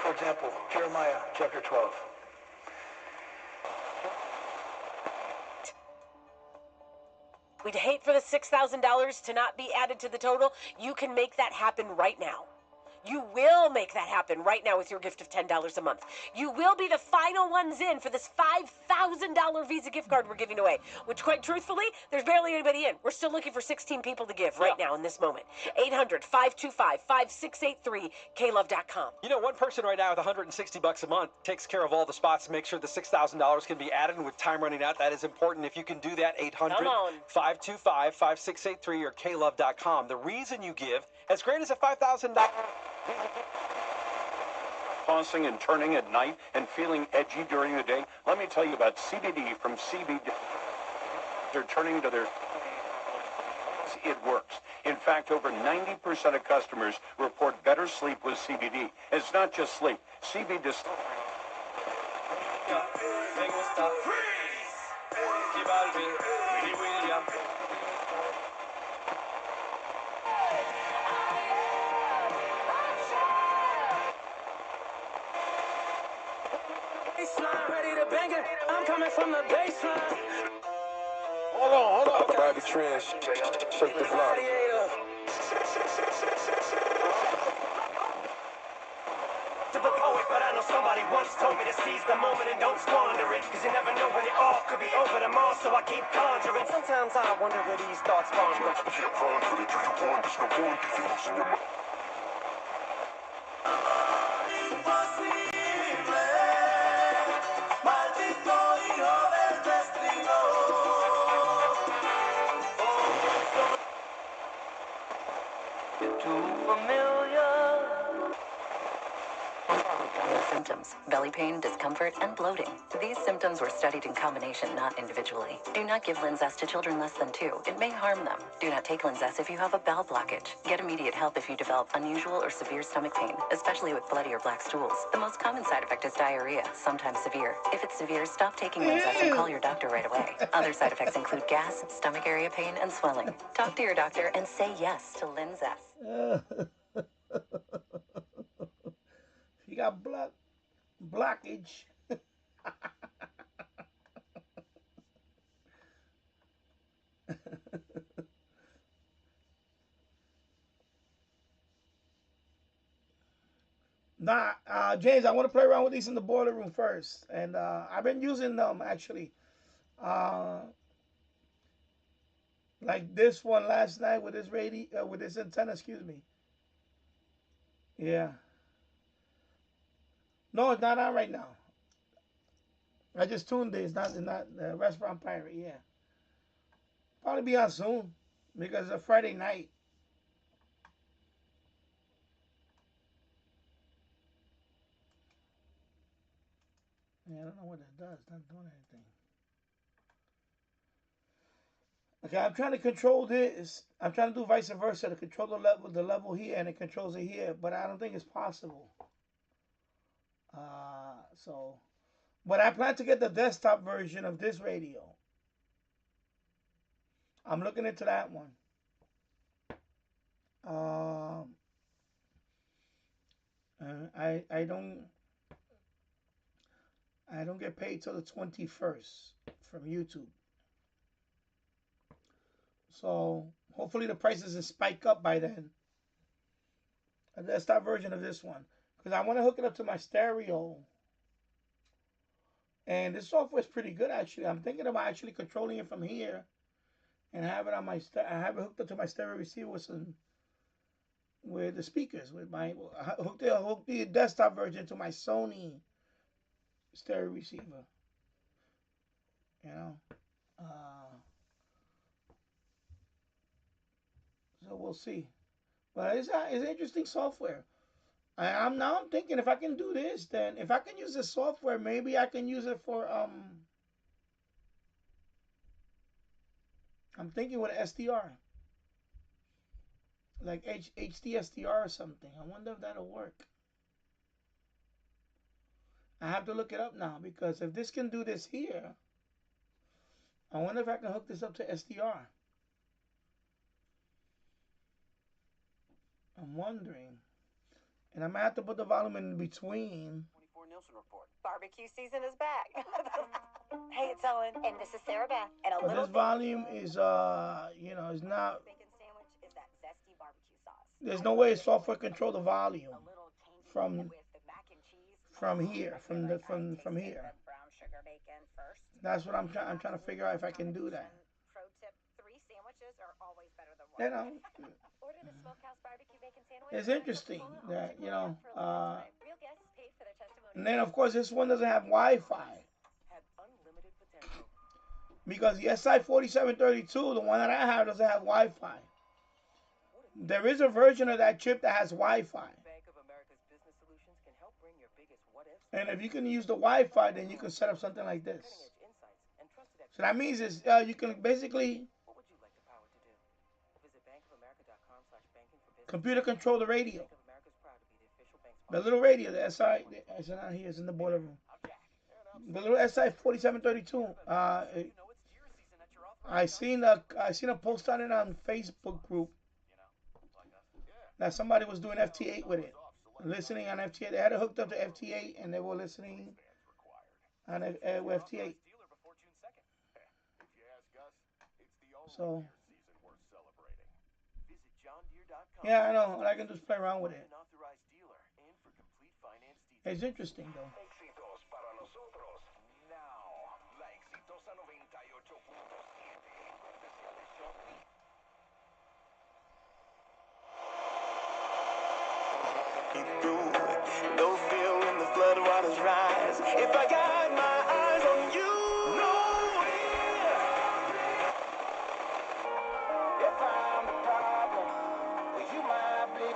For example, Jeremiah chapter 12. We'd hate for the $6,000 to not be added to the total. You can make that happen right now. You will make that happen right now with your gift of $10 a month. You will be the final ones in for this $5,000 Visa gift card we're giving away, which quite truthfully, there's barely anybody in. We're still looking for 16 people to give right now in this moment. 800-525-5683, klove.com. You know, one person right now with $160 a month takes care of all the spots to make sure the $6,000 can be added, and with time running out, that is important. If you can do that, 800-525-5683 or klove.com. The reason you give, as great as a $5,000... Tossing and turning at night and feeling edgy during the day? Let me tell you about CBD from CBD. They're turning to their... It works. In fact, over 90% of customers report better sleep with CBD. It's not just sleep. CBD... Ready to bang it. I'm coming from the baseline. Hold on. Okay. Bobby Trans, shake the block. To the poet, but I know somebody once told me to seize the moment and don't squander it. Cause you never know when it all could be over tomorrow, so I keep conjuring. Sometimes I wonder where these thoughts spawn from. Symptoms: belly pain, discomfort, and bloating. These symptoms were studied in combination, not individually. Do not give Linzess to children less than 2. It may harm them. Do not take Linzess if you have a bowel blockage. Get immediate help if you develop unusual or severe stomach pain, especially with bloody or black stools. The most common side effect is diarrhea, sometimes severe. If it's severe, stop taking Linzess and call your doctor right away. Other side effects include gas, stomach area pain, and swelling. Talk to your doctor and say yes to Linzess. You got blockage. James, I want to play around with these in the boiler room first, and I've been using them actually, like this one last night with this with this antenna. Excuse me. Yeah. No, it's not on right now. I just tuned it. It's not Restaurant Pirate. Yeah. Probably be on soon because it's a Friday night. Yeah, I don't know what that does. It's not doing anything. Okay, I'm trying to control this. I'm trying to do vice versa to control the level here, and it controls it here, but I don't think it's possible. But I plan to get the desktop version of this radio. I'm looking into that one. I don't get paid till the 21st from YouTube. So hopefully the prices will spike up by then. A desktop version of this one, because I want to hook it up to my stereo. And this software is pretty good actually. I'm thinking about actually controlling it from here and have it on my I have it hooked up to my stereo receiver with the speakers, with my hook the desktop version to my Sony stereo receiver. You know, we'll see. But it's interesting software. I'm thinking if I can do this, then if I can use this software, maybe I can use it for I'm thinking with SDR, like HD SDR or something. I wonder if that'll work. I have to look it up now, because if this can do this here, I wonder if I can hook this up to SDR. I'm wondering. And I might have to put the volume in between. 24 Nielsen report. Barbecue season is back. Hey, it's Ellen. And this is Sarah Beth. And But this volume is, you know, is not. Bacon sandwich is that zesty barbecue sauce. There's no way software control the volume from here, from here. Brown sugar bacon first. That's what I'm trying to figure out if I can do that. Pro tip: 3 sandwiches are always better than 1. You know, Order the smokehouse barbecue bacon sandwich. it's interesting that, you know, Real guests paid for their testimony. and then of course this one doesn't have Wi-Fi. Because the SI4732, the one that I have, doesn't have Wi-Fi. There is a version of that chip that has Wi-Fi. And if you can use the Wi-Fi, then you can set up something like this. So that means is you can basically computer control the radio. The little radio, the SI, it's not here, it's in the boiler room. The little SI4732. I seen a post on it on Facebook group that somebody was doing FT8 with it, listening on FT8. They had it hooked up to FT8 and they were listening on FT8. So yeah, I know. All I can do is play around with it. It's interesting though. No fear when the flood waters rise. If I got my eyes on you, no fear. If I'm the problem, well, you might be.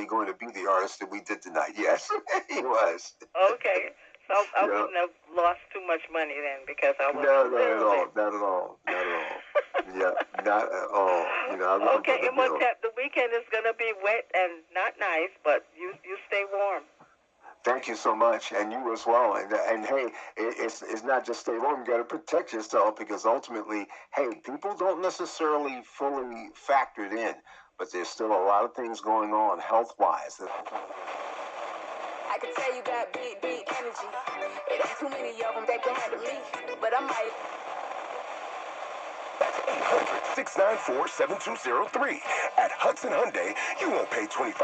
Going to be the artist that we did tonight. Yes, he was. Okay. So I wouldn't have lost too much money then, because I was not at all. Yeah, not at all. You know, okay, and what the weekend is gonna be wet and not nice, but you stay warm. Thank you so much, and you as well. And hey, it's not just stay warm. You got to protect yourself, because ultimately, hey, people don't necessarily fully factor it in, but there's still a lot of things going on health-wise. I can tell you got big energy. It ain't too many of them that can handle me, but I might. That's 800-694-7203. At Hudson Hyundai, you won't pay 25%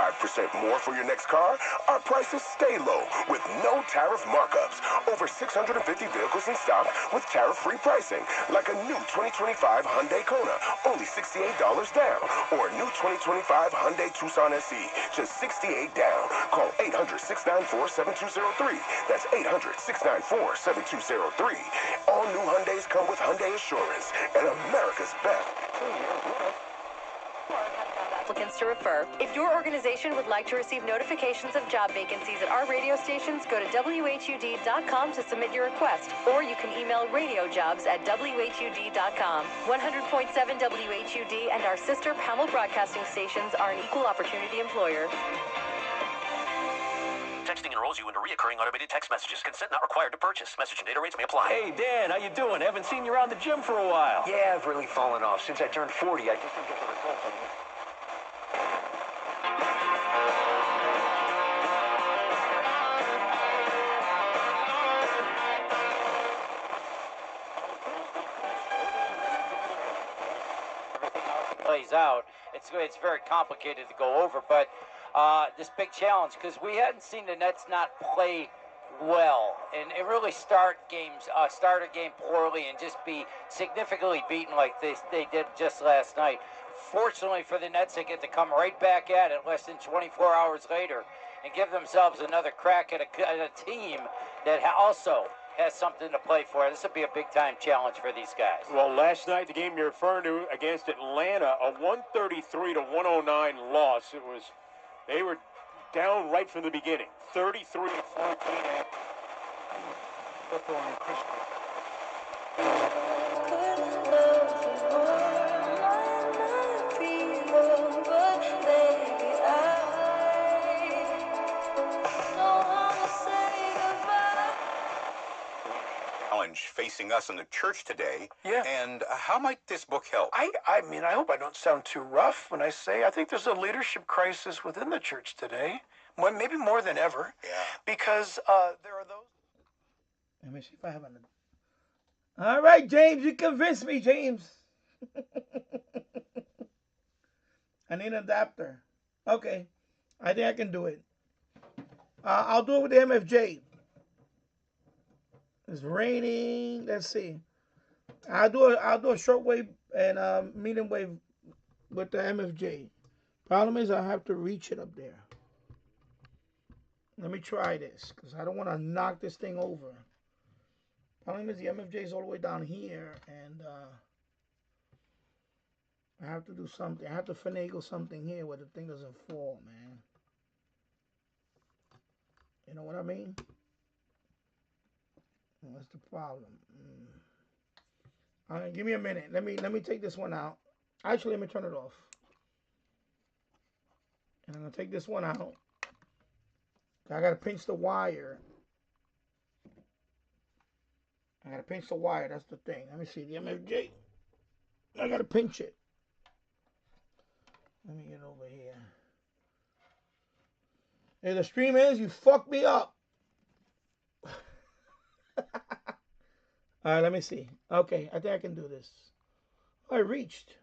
more for your next car. Our prices stay low with no tariff markups. Over 650 vehicles in stock with tariff-free pricing, like a new 2025 Hyundai Kona, only $68 down, or a new 2025 Hyundai Tucson SE, just $68 down. Call 800-694-7203. That's 800-694-7203. All new Hyundais come with Hyundai Assurance and America's best. Applicants to refer. If your organization would like to receive notifications of job vacancies at our radio stations, go to WHUD.com to submit your request, or you can email radiojobs@WHUD.com. 100.7 WHUD and our sister Pamela broadcasting stations are an equal opportunity employer. Texting enrolls you into reoccurring automated text messages. Consent not required to purchase. Message and data rates may apply. Hey, Dan, how you doing? Haven't seen you around the gym for a while. Yeah, I've really fallen off. Since I turned 40, I just don't get the results I need. Plays out. It's very complicated to go over, but this big challenge, because we hadn't seen the Nets not play well and really start a game poorly and just be significantly beaten like they did just last night. Fortunately for the Nets, they get to come right back at it less than 24 hours later and give themselves another crack at a team that also has something to play for. This will be a big-time challenge for these guys. Well, last night, the game you're referring to against Atlanta, a 133 to 109 loss. They were down right from the beginning, 33 to 14. Challenge facing us in the church today. Yeah. And how might this book help? I mean, I hope I don't sound too rough when I say I think there's a leadership crisis within the church today. Maybe more than ever. Yeah. Because there are those. Let me see if I have another. All right, James, you convinced me, James. I need an adapter. Okay, I think I can do it. I'll do it with the MFJ. It's raining. Let's see. I'll do a shortwave and medium wave with the MFJ. Problem is I have to reach it up there. Let me try this because I don't want to knock this thing over. Problem is the MFJ is all the way down here, and I have to do something. I have to finagle something here where the thing doesn't fall, man. You know what I mean? What's the problem? Give me a minute. Let me take this one out. Actually, let me turn it off. And I'm gonna take this one out. I gotta pinch the wire. That's the thing. Let me see the MFJ. I gotta pinch it. Let me get over here. Hey, the stream is you fucked me up. All right, let me see. Okay, I think I can do this. I reached.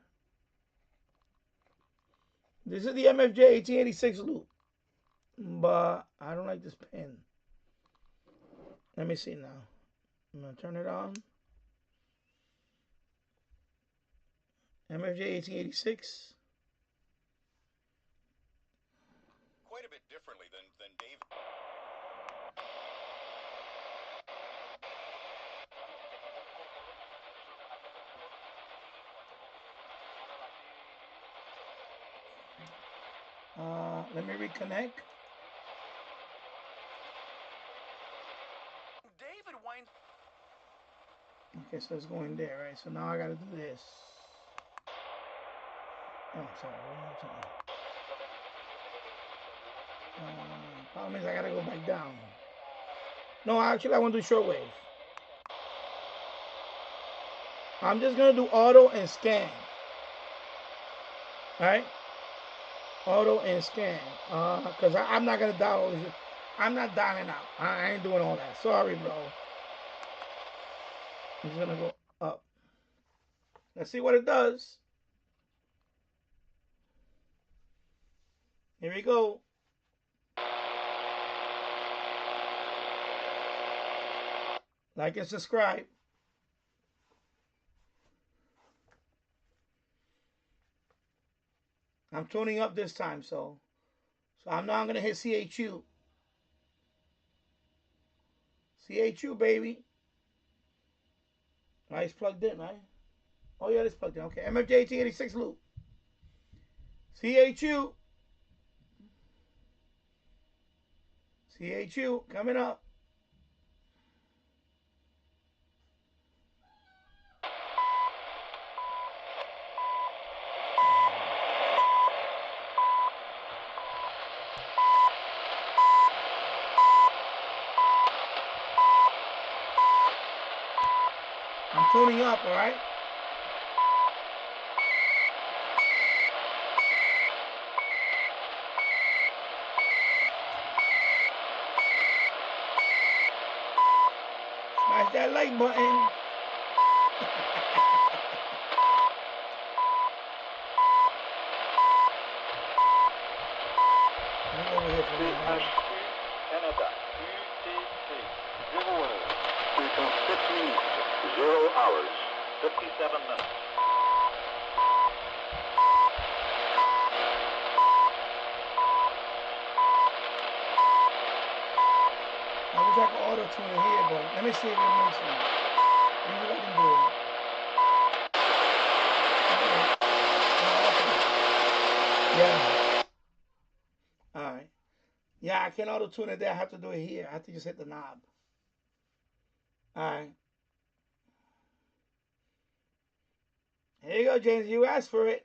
This is the MFJ 1886 loop. But I don't like this pin. Let me see now. I'm going to turn it on. MFJ 1886. Quite a bit differently than Dave. Let me reconnect. David Wine. Okay, so it's going there, right? So now I gotta do this. Oh, sorry, one more time. Problem is I gotta go back down. No, actually I want to do shortwave. I'm just gonna do auto and scan. Alright? Auto and scan. Because I'm not gonna dial this. I'm not dialing out. I ain't doing all that. Sorry, bro. I'm just gonna go up. Let's see what it does. Here we go. Like and subscribe. I'm tuning up this time, so I'm now gonna hit CHU. CHU, baby. Right, it's plugged in, right? Oh yeah, it's plugged in. Okay, MFJ 1886 loop. CHU. CHU coming up. I'm tuning up, all right? Smash that like button. Canada, UTC, 6 minutes, 0 hours, 57 minutes. I wish if I can auto tune it. Here you go. Let me see if it makes sense. Let me see if I can do it. Yeah. Alright. Yeah, I can auto tune it there. I have to do it here. I have to just hit the knob. Alright. Here you go, James. You asked for it.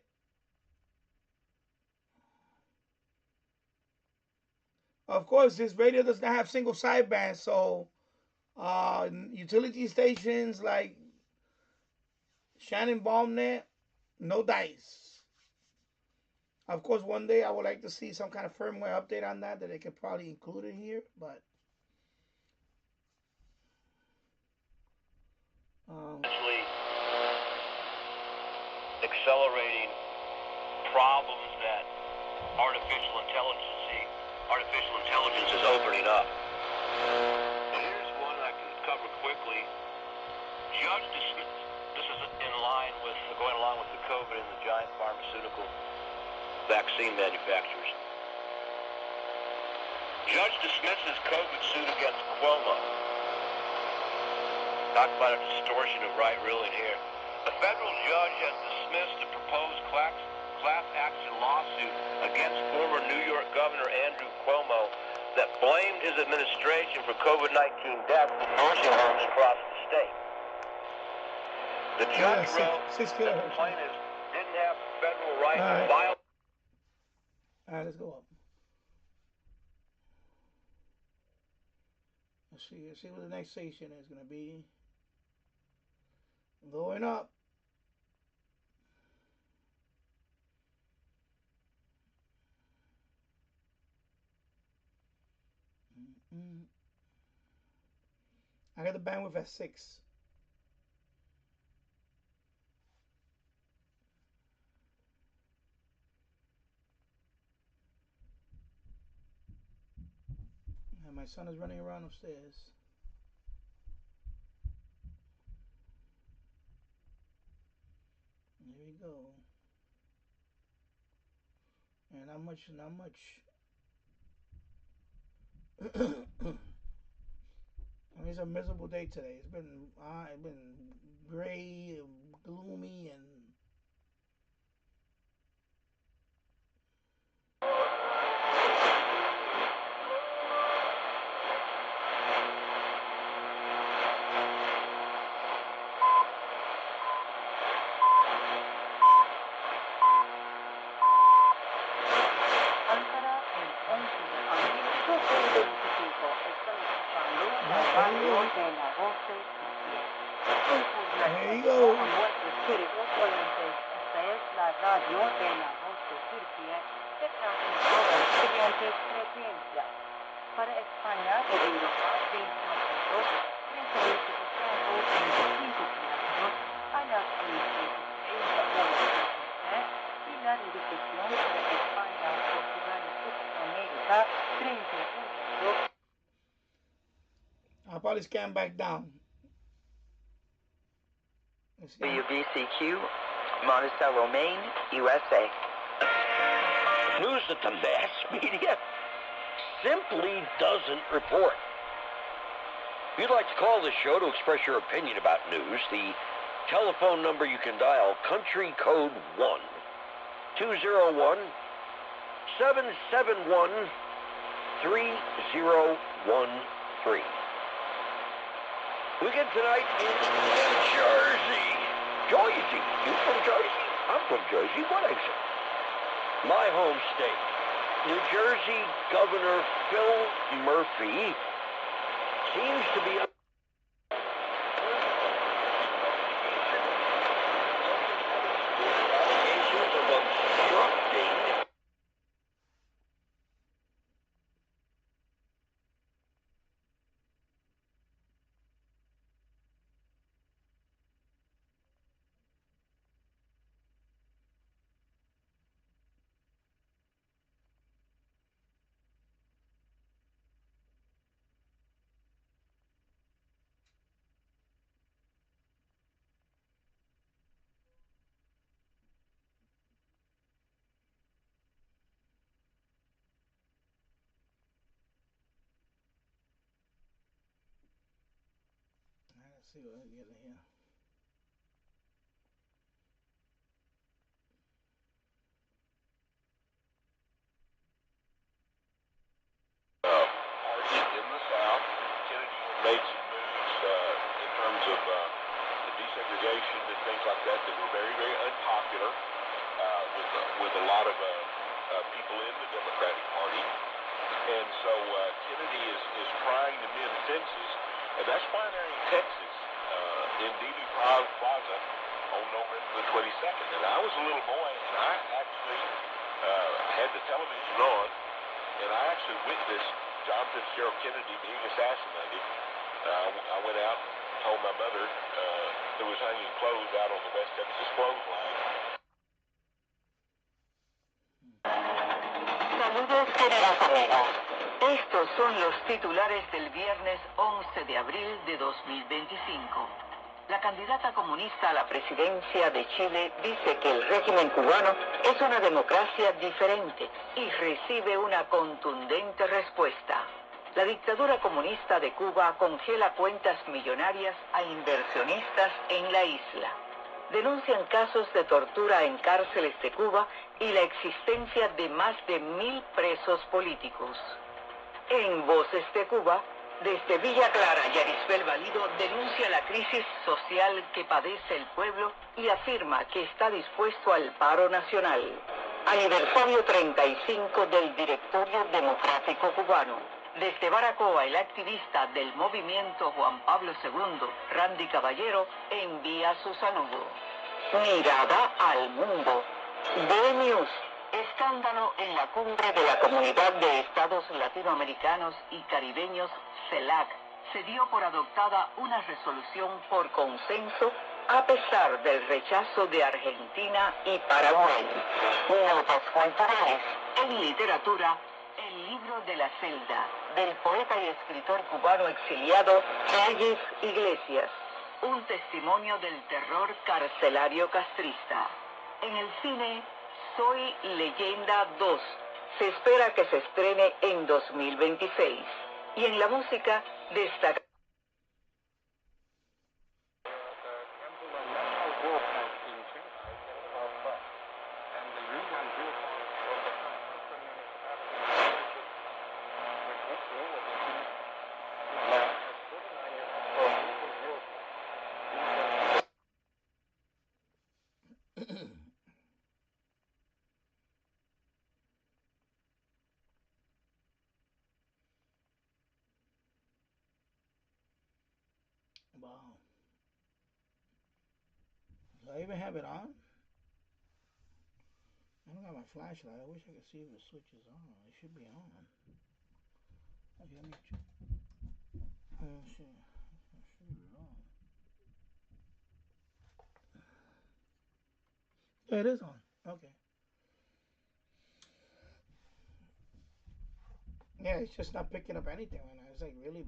Of course, this radio does not have single sideband, so utility stations like Shannon Baumnet, no dice. Of course, one day I would like to see some kind of firmware update on that they could probably include it here, but actually accelerating problems that artificial intelligence is opening up. Here's one I can cover quickly. Judge dismissed. This is in line with going along with the COVID and the giant pharmaceutical vaccine manufacturers. Judge dismisses COVID suit against Cuomo. Talk about a distortion of right ruling here. The federal judge has dismissed the proposed class action lawsuit against former New York Governor Andrew Cuomo that blamed his administration for COVID-19 deaths in nursing homes across the state. The judge wrote that the plaintiffs didn't have federal right to violate. All right, let's go up. Let's see what the next station is going to be. Going up. I got the bandwidth at 6. And my son is running around upstairs. There we go. And not much. I mean, it's a miserable day today. It's been gray, gloomy, and there you go. I'll probably scan back down. WBCQ, Monticello, Maine, USA. News that the mass media simply doesn't report. If you'd like to call this show to express your opinion about news, the telephone number you can dial, country code 1-201-771-3013. We get tonight in New Jersey. Jersey. You from Jersey? I'm from Jersey. What is it? My home state. New Jersey Governor Phil Murphy seems to be allegations of obstructing see what I get here. Party in the South. Kennedy made some moves in terms of the desegregation and things like that that were very, very unpopular with a lot of people in the Democratic Party. And so Kennedy is trying to mend fences, and that's primary in Texas, in Dealey Plaza on November the 22nd. And I was a little boy, and I actually had the television on, and I actually witnessed John Fitzgerald Kennedy being assassinated. I went out and told my mother who was hanging clothes out on the West Texas clothesline. Saludos, queridos amigos. Estos son los titulares del viernes 11 de abril de 2025. La candidata comunista a la presidencia de Chile dice que el régimen cubano es una democracia diferente y recibe una contundente respuesta. La dictadura comunista de Cuba congela cuentas millonarias a inversionistas en la isla. Denuncian casos de tortura en cárceles de Cuba y la existencia de más de 1000 presos políticos. En Voces de Cuba, desde Villa Clara, Yarisbel Valido denuncia la crisis social que padece el pueblo y afirma que está dispuesto al paro nacional. Aniversario 35 del Directorio Democrático Cubano. Desde Baracoa, el activista del movimiento Juan Pablo II, Randy Caballero, envía su saludo. Mirada al mundo. The News. Escándalo en la cumbre de la Comunidad de Estados Latinoamericanos y Caribeños, CELAC. Se dio por adoptada una resolución por consenso a pesar del rechazo de Argentina y Paraguay. Notas culturales. En literatura, el libro de la celda, del poeta y escritor cubano exiliado Reyes Iglesias. Un testimonio del terror carcelario castrista. En el cine, Soy Leyenda 2. Se espera que se estrene en 2026. Y en la música, destaca. Wow. Do I even have it on? I don't got my flashlight. I wish I could see if the switch is on. It should be on. Okay, let me check. Oh, shit. It should be on. Yeah, it is on. Okay. Yeah, it's just not picking up anything right now. It's like really.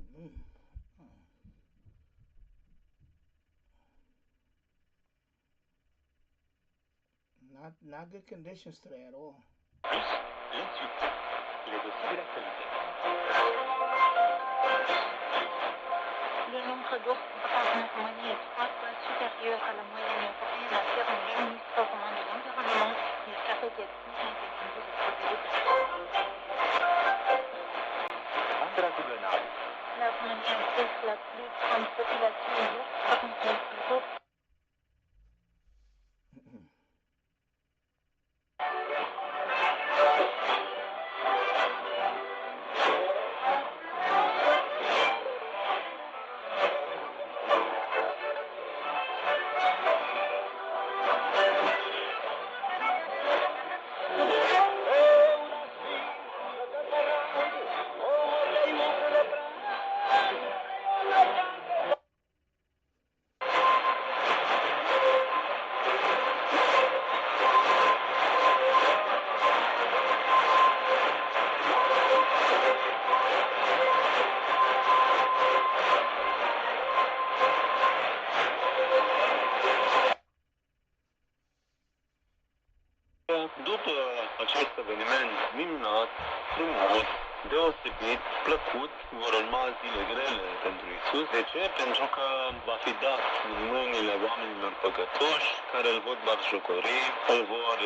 Not good conditions today at all. Le nombre d'ours transmettre étroite supérieure à la moyenne européenne affirme le ministre romain de l'Environnement. Il serait des plus inquiétudes de la Roumanie abrite la plus grande population d'ours parmi l'Europe. După acest eveniment minunat, frumos, deosebit plăcut. Vor urma zile grele pentru Isus. De ce? Pentru că va fi dat în mâinile oamenilor păcătoși, care îl vor batjocori, îl vor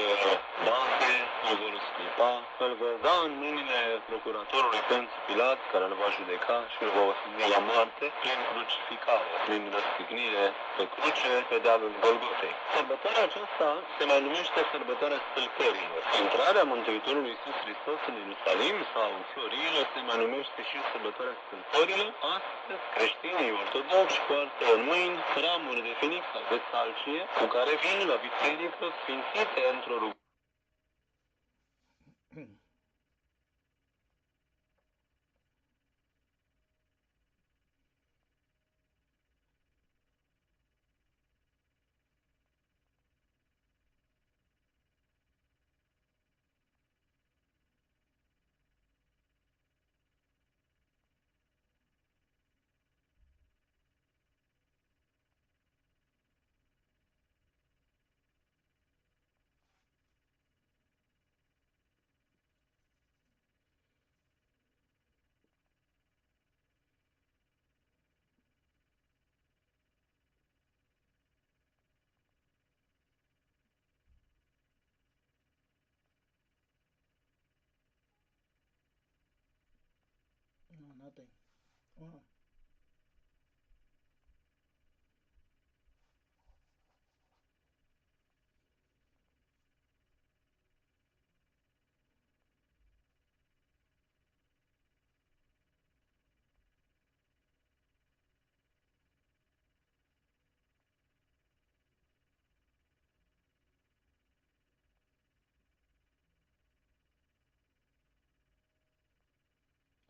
bate, îl vor scuipa, îl vor da în mâinile procuratorului Ponțiu Pilat, care îl va judeca și îl va osândi la moarte prin crucificare, prin răstignire pe cruce pe dealul Golgotei. Sărbătoarea aceasta se mai numește sărbătoarea stâlpărilor. Intrarea Mântuitorului Iisus Hristos în Ierusalim sau înfiorilor se mai numește și sărbătoarea stâlpărilor. Astăzi, creștinii ortodoxi poartă în mâini ramuri de finic sau de salcie cu care vin la biserică sfințite într-o rugăciune. No, nothing. Wow.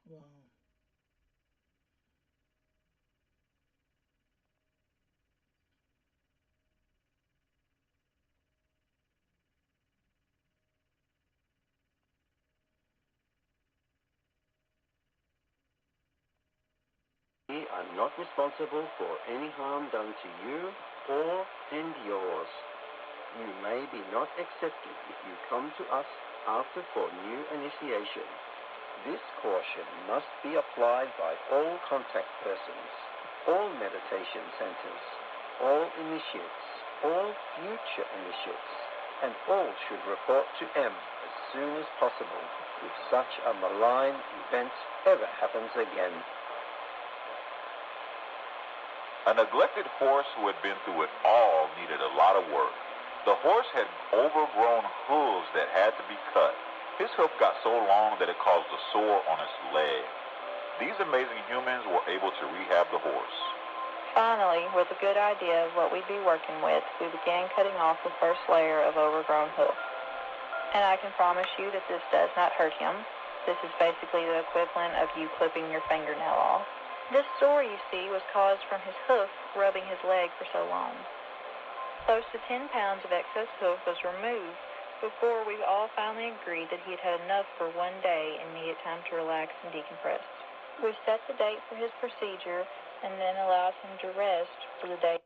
Wow. I'm not responsible for any harm done to you or and yours. You may be not accepted if you come to us after for new initiation. This caution must be applied by all contact persons, all meditation centers, all initiates, all future initiates, and all should report to M as soon as possible if such a malign event ever happens again. A neglected horse who had been through it all needed a lot of work. The horse had overgrown hooves that had to be cut. His hoof got so long that it caused a sore on his leg. These amazing humans were able to rehab the horse. Finally, with a good idea of what we'd be working with, we began cutting off the first layer of overgrown hoof. And I can promise you that this does not hurt him. This is basically the equivalent of you clipping your fingernail off. This sore, you see, was caused from his hoof rubbing his leg for so long. Close to 10 pounds of excess hoof was removed before we all finally agreed that he had had enough for one day and needed time to relax and decompress. We set the date for his procedure and then allowed him to rest for the day.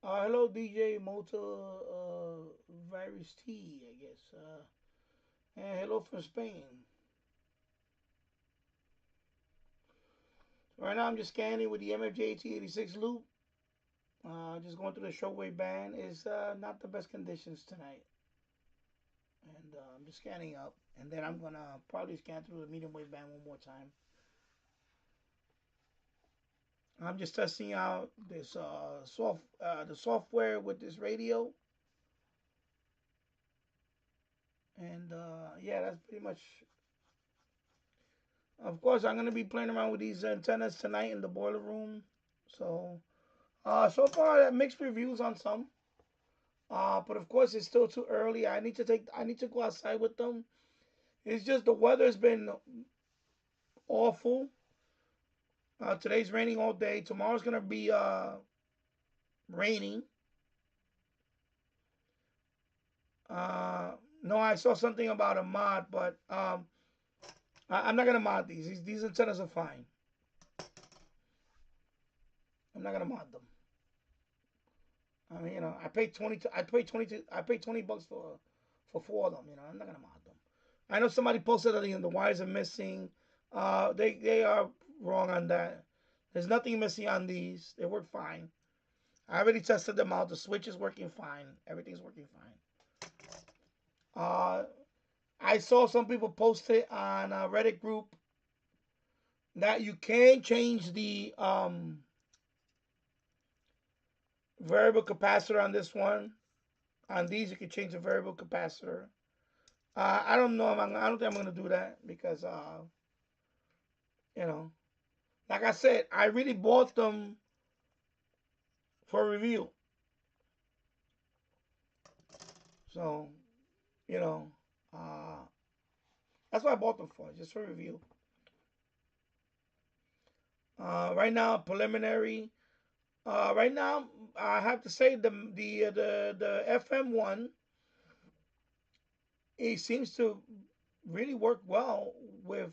Hello, DJ Motor Virus T, I guess. And hello from Spain. Right now, I'm just scanning with the MFJ T86 loop. Just going through the shortwave band. It's not the best conditions tonight. And I'm just scanning up. And then I'm going to probably scan through the medium wave band one more time. I'm just testing out this the software with this radio. And yeah, that's pretty much. Of course, I'm going to be playing around with these antennas tonight in the boiler room. So, so far, mixed reviews on some. But of course, it's still too early. I need to go outside with them. It's just the weather's been awful. Today's raining all day. Tomorrow's gonna be raining. No, I saw something about a mod, but I'm not gonna mod these. These antennas are fine. I'm not gonna mod them. I mean, I paid $20 for 4 of them. I'm not gonna mod them. I know somebody posted that the wires are missing. They are wrong on that. There's nothing missing on these. They work fine. I already tested them out. The switch is working fine. Everything's working fine. I saw some people post it on a Reddit group that you can change the variable capacitor on this one. On these, you can change the variable capacitor. I don't know. I don't think I'm going to do that because, like I said, I really bought them for review. So, that's what I bought them for, just for review. Right now, preliminary. Right now, I have to say the FM one, it seems to really work well with,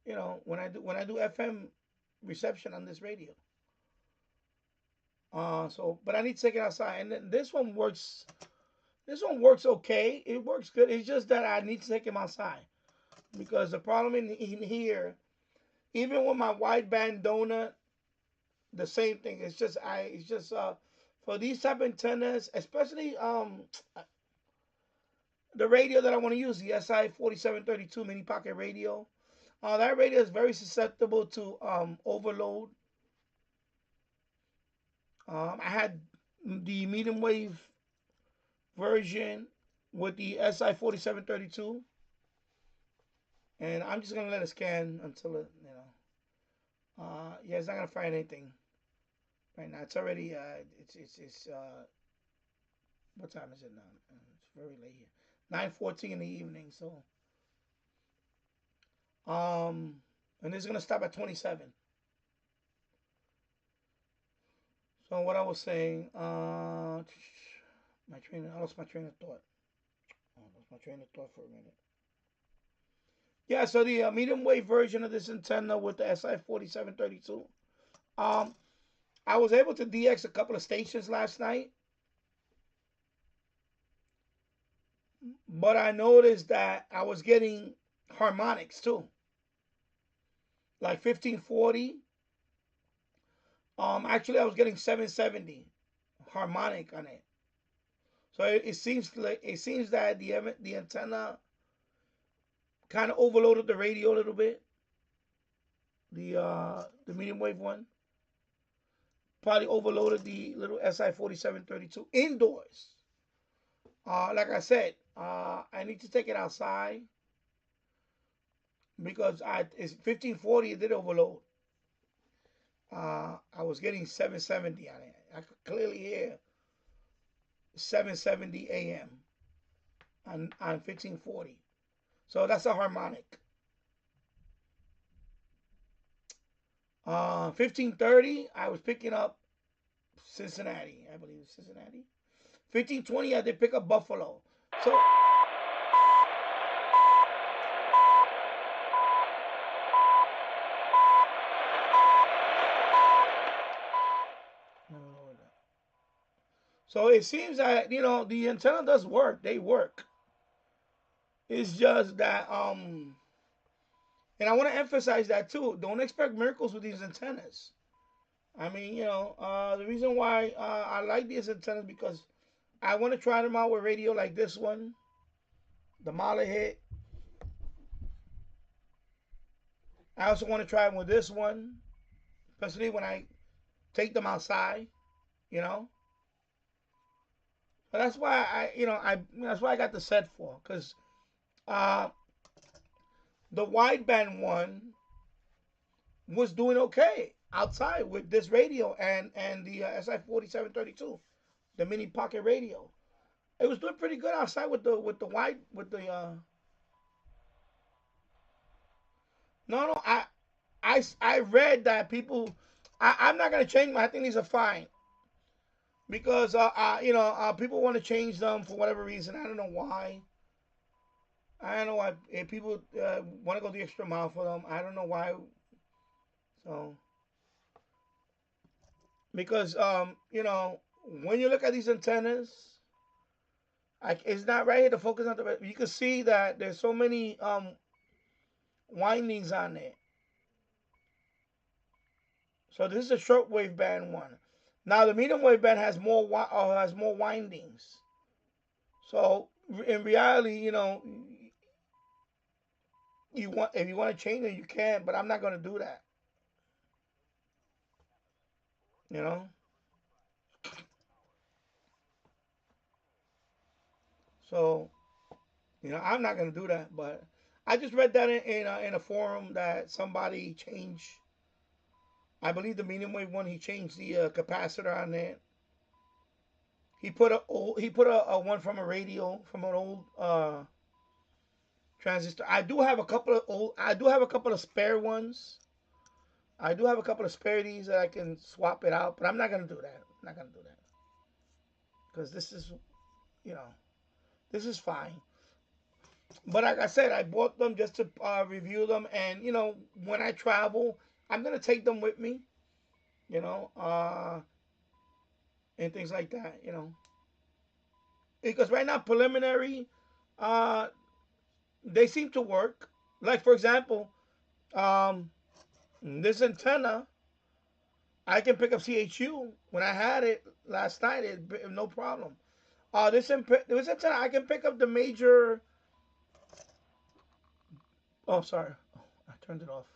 when I do FM reception on this radio. But I need to take it outside, and then this one works. This one works okay. It works good. It's just that I need to take him outside because the problem in here, even with my wideband donut, the same thing. It's just for these type of antennas, especially the radio that I want to use, the SI4732 mini pocket radio. That radio is very susceptible to overload. I had the medium wave version with the SI4732, and I'm just gonna let it scan until it, yeah, it's not gonna find anything right now. It's already it's what time is it now? It's very late here. 9:14 in the evening. So and it's gonna stop at 27. So what I was saying, I lost my train of thought. I lost my train of thought for a minute. Yeah, so the medium wave version of this antenna with the SI4732. I was able to DX a couple of stations last night, but I noticed that I was getting harmonics too, like 1540. Actually, I was getting 770 harmonic on it. So it seems that the antenna kind of overloaded the radio a little bit. The medium wave one probably overloaded the little SI4732 indoors. Like I said, I need to take it outside because it's 1540. It did overload. I was getting 770 on it. I could clearly hear 770 AM on 1540. So that's a harmonic. 1530, I was picking up Cincinnati. I believe it's Cincinnati. 1520, I did pick up Buffalo. So So it seems that, the antenna does work. They work. It's just that, and I want to emphasize that too. Don't expect miracles with these antennas. I mean, the reason why I like these antennas because I want to try them out with radio like this one, the MLA hit. I also want to try them with this one, especially when I take them outside, But that's why that's why I got the set for, because the wideband one was doing okay outside with this radio and the SI4732, the mini pocket radio. It was doing pretty good outside with the No, no, I read that people. I'm not gonna change them. I think these are fine because people want to change them for whatever reason. I don't know why. I don't know why if people want to go the extra mile for them. I don't know why. So because when you look at these antennas, it's not right here to focus on the. You can see that there's so many windings on it. So this is a shortwave band one. Now the medium wave band has more windings. So in reality, if you want to change it, you can, but I'm not going to do that. You know. So I'm not going to do that. But I just read that in a forum that somebody changed. I believe the medium wave one, he changed the capacitor on it. He put a one from a radio from an old transistor. I do have a couple of spare ones. I do have a couple of spare these that I can swap it out, but I'm not gonna do that. I'm not gonna do that because this is fine. But like I said, I bought them just to review them, and when I travel, I'm gonna take them with me, and things like that, because right now preliminary, they seem to work. Like for example, this antenna, I can pick up CHU. When I had it last night, no problem. This antenna, I can pick up the major. Oh, sorry, I turned it off.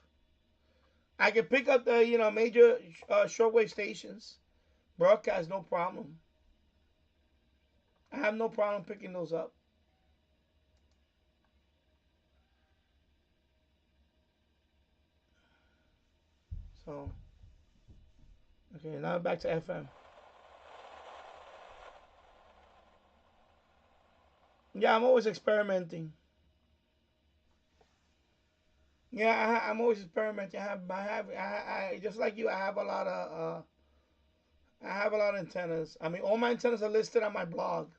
I can pick up the major shortwave stations, broadcast, no problem. I have no problem picking those up. So, okay, now back to FM. Yeah, I'm always experimenting. Yeah, I'm always experimenting. I just like you. I have a lot of antennas. I mean, all my antennas are listed on my blog.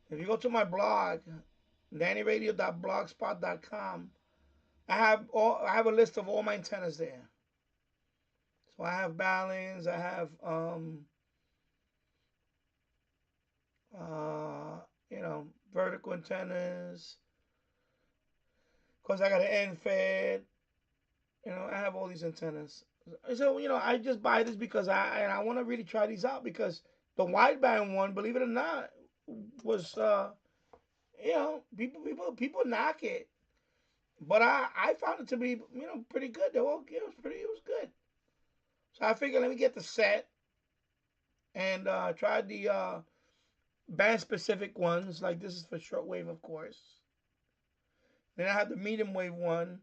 If you go to my blog, DannyRadio.blogspot.com, I have a list of all my antennas there. So I have balance. I have vertical antennas. Of course, I got an end fed. I have all these antennas. So I just buy this because I want to really try these out because the wideband one, believe it or not, was people knock it, but I found it to be pretty good. It was good. So I figured let me get the set and try the band specific ones. Like this is for shortwave, of course. Then I have the medium wave one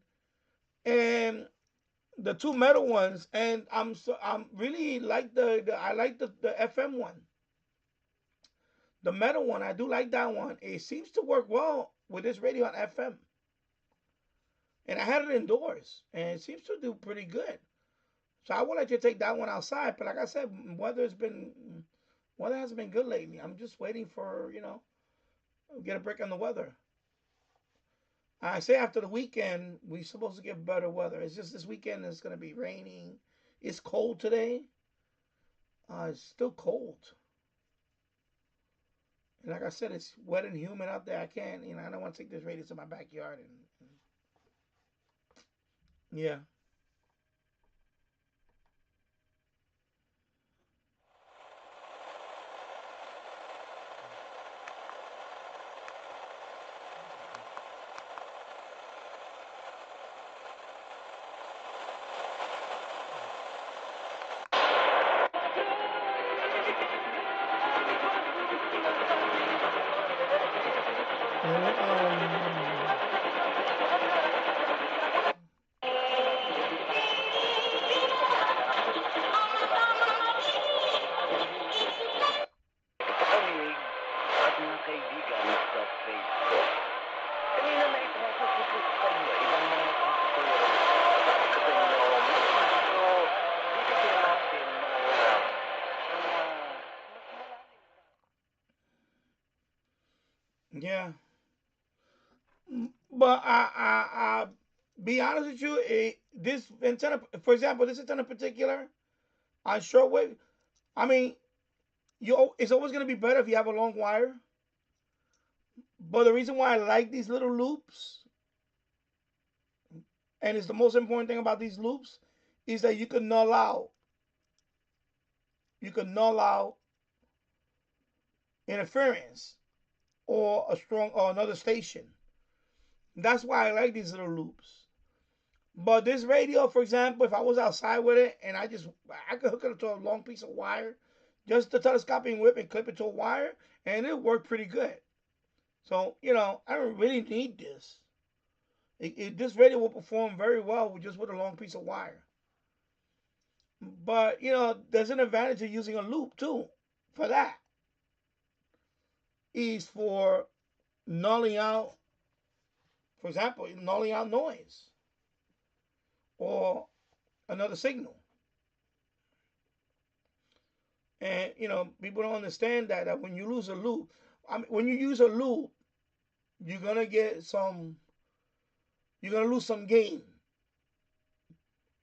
and the two metal ones, and I'm really like I like the FM one. The metal one, I do like that one. It seems to work well with this radio on FM. And I had it indoors, and it seems to do pretty good. So I would like to take that one outside, but like I said, weather hasn't been good lately. I'm just waiting for get a break on the weather. I say after the weekend we're supposed to get better weather. It's just this weekend it's gonna be raining. It's cold today. It's still cold. And like I said, it's wet and humid out there. I can't, I don't want to take this radio to my backyard and yeah. Kanina may tumatututok sa inyo. Ibang mga nakakapulong. Kasi medyo bibigyan natin Yeah. But I be honest with you, this antenna, for example, this antenna in particular on shortwave, I mean, it's always going to be better if you have a long wire. But the reason why I like these little loops, and it's the most important thing about these loops, is that you can null out. You can null out interference or another station. That's why I like these little loops. But this radio, for example, if I was outside with it and I could hook it to a long piece of wire, just the telescoping whip and clip it to a wire, and it worked pretty good. So, I don't really need this. This radio will perform very well just with a long piece of wire. But, there's an advantage of using a loop too for that. Is for nulling out, for example, nulling out noise or another signal. And, people don't understand that when you lose a loop, when you use a loop, you're going to lose some gain.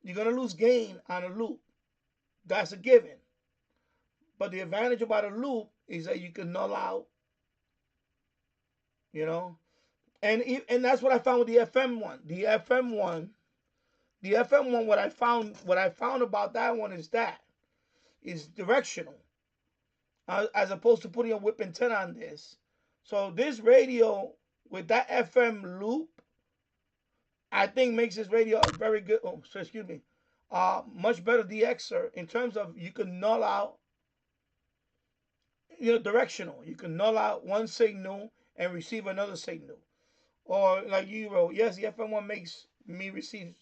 You're going to lose gain on a loop. That's a given. But the advantage about a loop is that you can null out, and that's what I found with the FM one. The FM one, what I found about that one is directional, as opposed to putting a whip antenna on this. So this radio with that FM loop, I think makes this radio a very good. Much better DXer in terms of you can null out, directional. You can null out one signal and receive another signal. Or like you wrote, yes, the FM1 makes me receive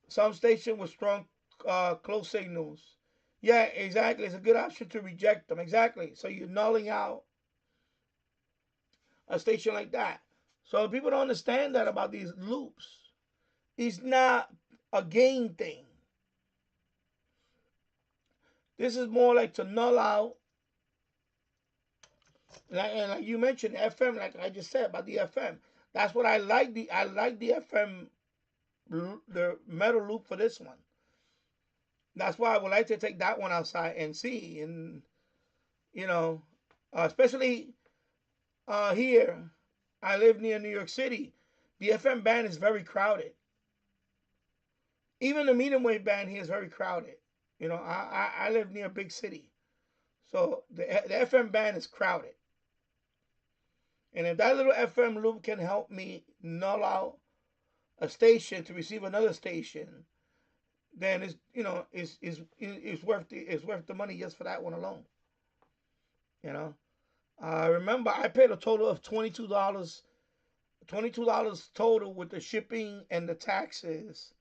some station with strong close signals. Yeah, exactly. It's a good option to reject them. Exactly. So you're nulling out a station like that. So people don't understand that about these loops. It's not a gain thing. This is more like to null out. Like you mentioned, FM, like I just said about the FM. That's what I like. I like the FM, the metal loop for this one. That's why I would like to take that one outside and see. And, especially here, I live near New York City. The FM band is very crowded. Even the medium wave band here is very crowded. I live near a big city. So the FM band is crowded. And if that little FM loop can help me null out a station to receive another station, then it's worth the money just for that one alone. Remember, I paid a total of $22 total with the shipping and the taxes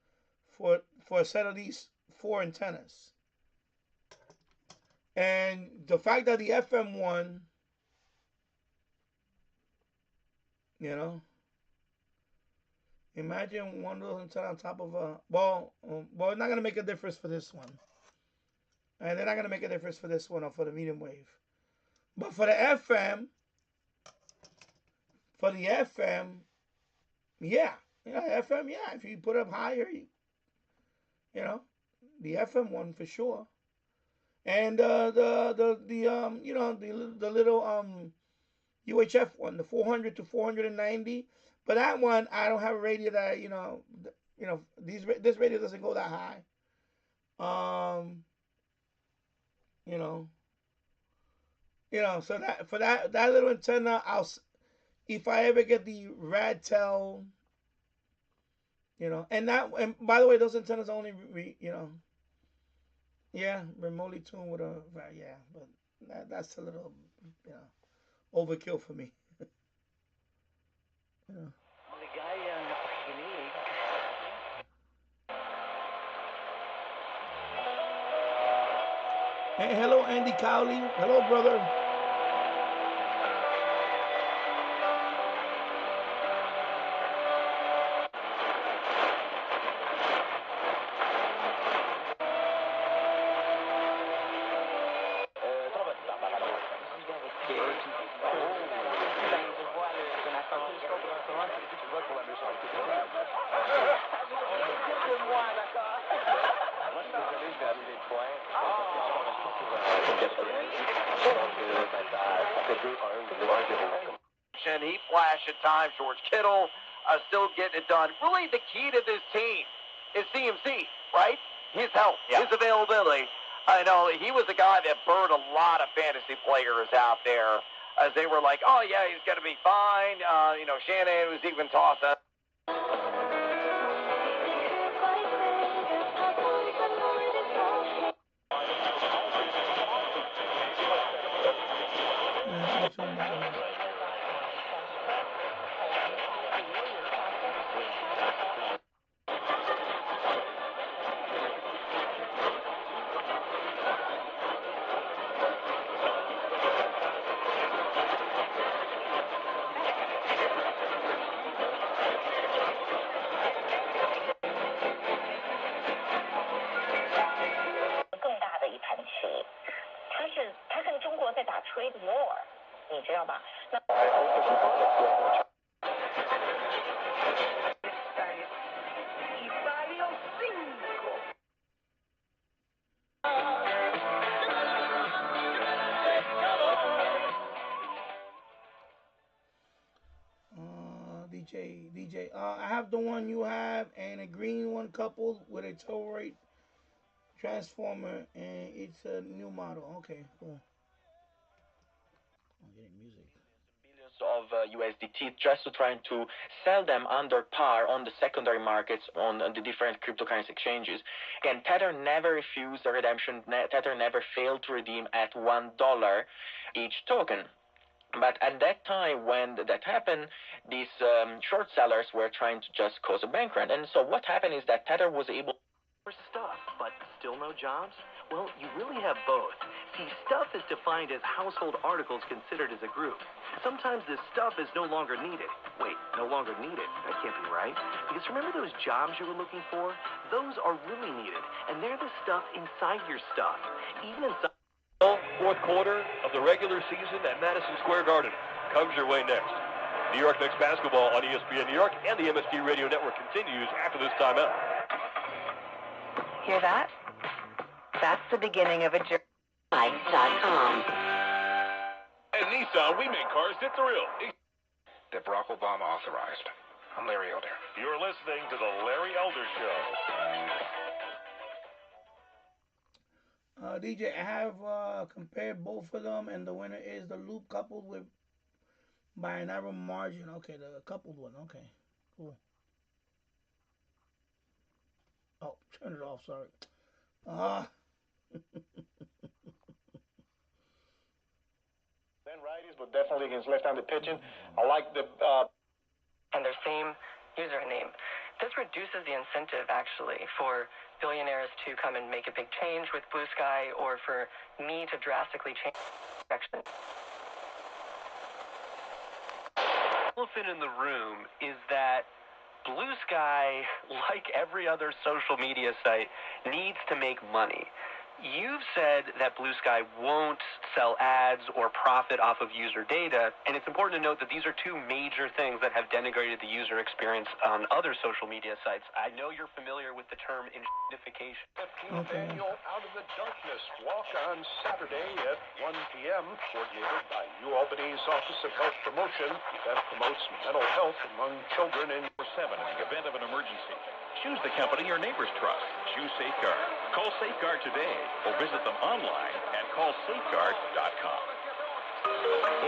for a set of these 4 antennas. And the fact that the FM one, imagine one little antenna on top of a it's not gonna make a difference for this one, and they're not gonna make a difference for this one or for the medium wave. But for the FM, FM, if you put it up higher, the FM one for sure. And the little UHF one, the 400 to 490. But that one, I don't have a radio that this radio doesn't go that high. So that for that little antenna, if I ever get the Radtel, and by the way, those antennas only remotely tuned with a but that's a little overkill for me. Hey, hello, Andy Cowley. Hello, brother. He flashed at times. George Kittle still getting it done. Really, the key to this team is CMC, right? His health, his availability. I know he was the guy that burned a lot of fantasy players out there as they were like, oh, yeah, he's going to be fine. You know, Shannon was even tossing. war， 你知道吧？那。DJ, I have the one you have and a green one coupled with a tow rate transformer, and it's a new model. Okay, cool. I'm getting music. Of USDT just to trying to sell them under par on the secondary markets on the different cryptocurrency exchanges. Again, Tether never refused the redemption. Tether never failed to redeem at $1 each token. But at that time, when that happened, these short sellers were trying to just cause a bank run. And so what happened is that Tether was able for stuff, but still no jobs? Well, you really have both. See, stuff is defined as household articles considered as a group. Sometimes this stuff is no longer needed. Wait, no longer needed? That can't be right. Because remember those jobs you were looking for? Those are really needed, and they're the stuff inside your stuff. Even inside... Fourth quarter of the regular season at Madison Square Garden comes your way next. New York Knicks basketball on ESPN New York and the MSG Radio Network continues after this timeout. Hear that? That's the beginning of a journey. Bike.com. At Nissan, we make cars that thrill. That Barack Obama authorized. I'm Larry Elder. You're listening to the Larry Elder Show. DJ, I have compared both of them, and the winner is the loop coupled with by a narrow margin. Okay, the coupled one. Okay, cool. Oh, turn it off. Sorry. Then righties, but definitely against left-handed pitching. I like the and their same username. This reduces the incentive, actually, for billionaires to come and make a big change with Blue Sky, or for me to drastically change direction. The elephant in the room is that Blue Sky, like every other social media site, needs to make money. You've said that Blue Sky won't sell ads or profit off of user data, and it's important to note that these are two major things that have denigrated the user experience on other social media sites. I know you're familiar with the term inshtification. 15th annual Out of the Darkness walk on Saturday at 1 p.m. coordinated by New Albany's Office of Health Promotion. The event promotes mental health among children in 7 in the event of an emergency. Choose the company your neighbors trust. Choose Safeguard. Call Safeguard today or visit them online at callsafeguard.com.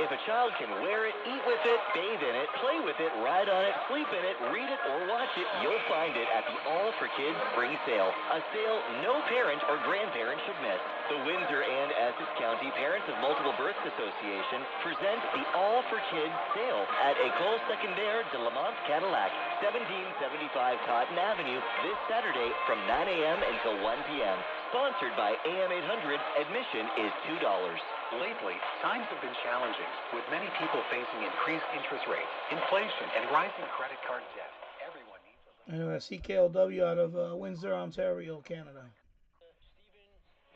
If a child can wear it, eat with it, bathe in it, play with it, ride on it, sleep in it, read it, or watch it, you'll find it at the All for Kids Spring Sale. A sale no parent or grandparent should miss. The Windsor and Essex County Parents of Multiple Births Association presents the All for Kids Sale at École Secondaire de Lamont Cadillac, 1775 Cotton Avenue, this Saturday from 9 a.m. until 1 p.m. Sponsored by AM 800, admission is $2. Lately, times have been challenging, with many people facing increased interest rates, inflation, and rising credit card debt. Everyone needs a... Anyway, CKLW out of Windsor, Ontario, Canada.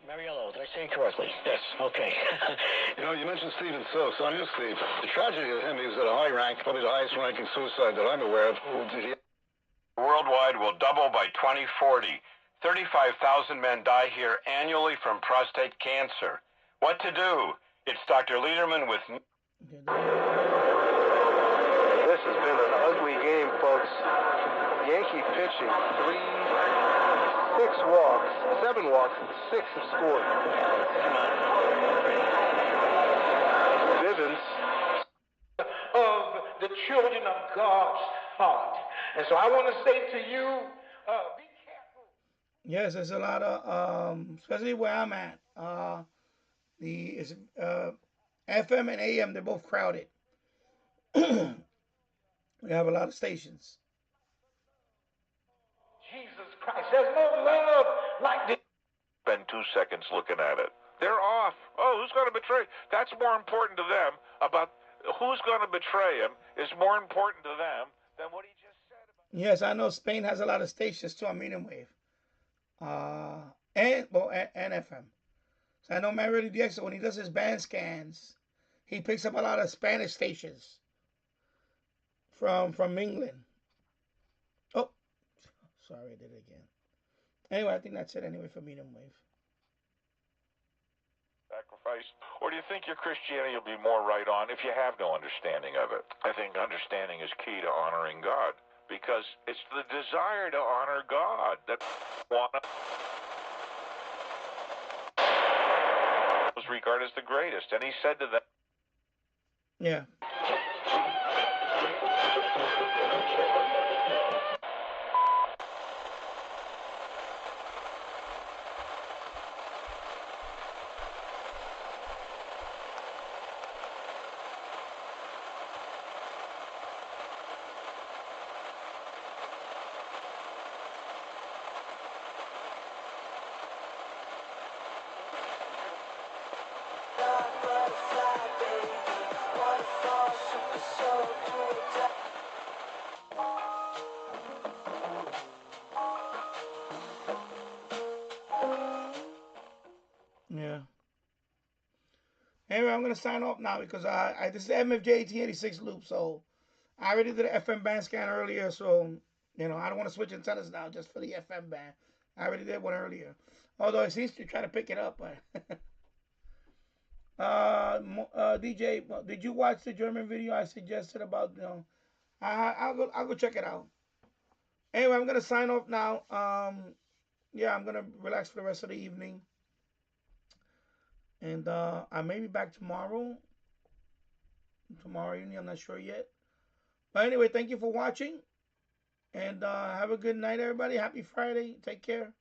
Mariello, did I say it correctly? Yes. Okay. You mentioned Stephen So. So I knew Steve. The tragedy of him, he was at a high rank, probably the highest ranking suicide that I'm aware of. Worldwide will double by 2040. 35,000 men die here annually from prostate cancer. What to do? It's Dr. Lederman with... This has been an ugly game, folks. Yankee pitching, 6 walks, 7 walks, and 6 have scored. Vivens. Of the children of God's heart. And so I want to say to you, be careful. Yes, there's a lot of, especially where I'm at. FM and AM, they're both crowded. We have a lot of stations. Jesus Christ, there's no love like this. Spend 2 seconds looking at it. They're off. Oh, who's going to betray? That's more important to them. About who's going to betray him is more important to them than what he just said about. Yes, I know Spain has a lot of stations too on medium wave. And FM. So I know Mary DX, when he does his band scans, he picks up a lot of Spanish stations from England. Oh, sorry, I did it again. Anyway, I think that's it anyway for medium wave. Sacrifice? Or do you think your Christianity will be more right on if you have no understanding of it? I think understanding is key to honoring God, because it's the desire to honor God that was regarded as the greatest. And he said to them, yeah. Yeah. Anyway, I'm gonna sign off now because this is MFJ 86 loop, so I already did an FM band scan earlier, so I don't want to switch antennas now just for the FM band. I already did one earlier, although it seems to try to pick it up. But DJ, did you watch the German video I suggested about? I'll go check it out. Anyway, I'm gonna sign off now. Yeah, I'm gonna relax for the rest of the evening. And I may be back tomorrow. Tomorrow evening, I'm not sure yet. But anyway, thank you for watching. And have a good night, everybody. Happy Friday. Take care.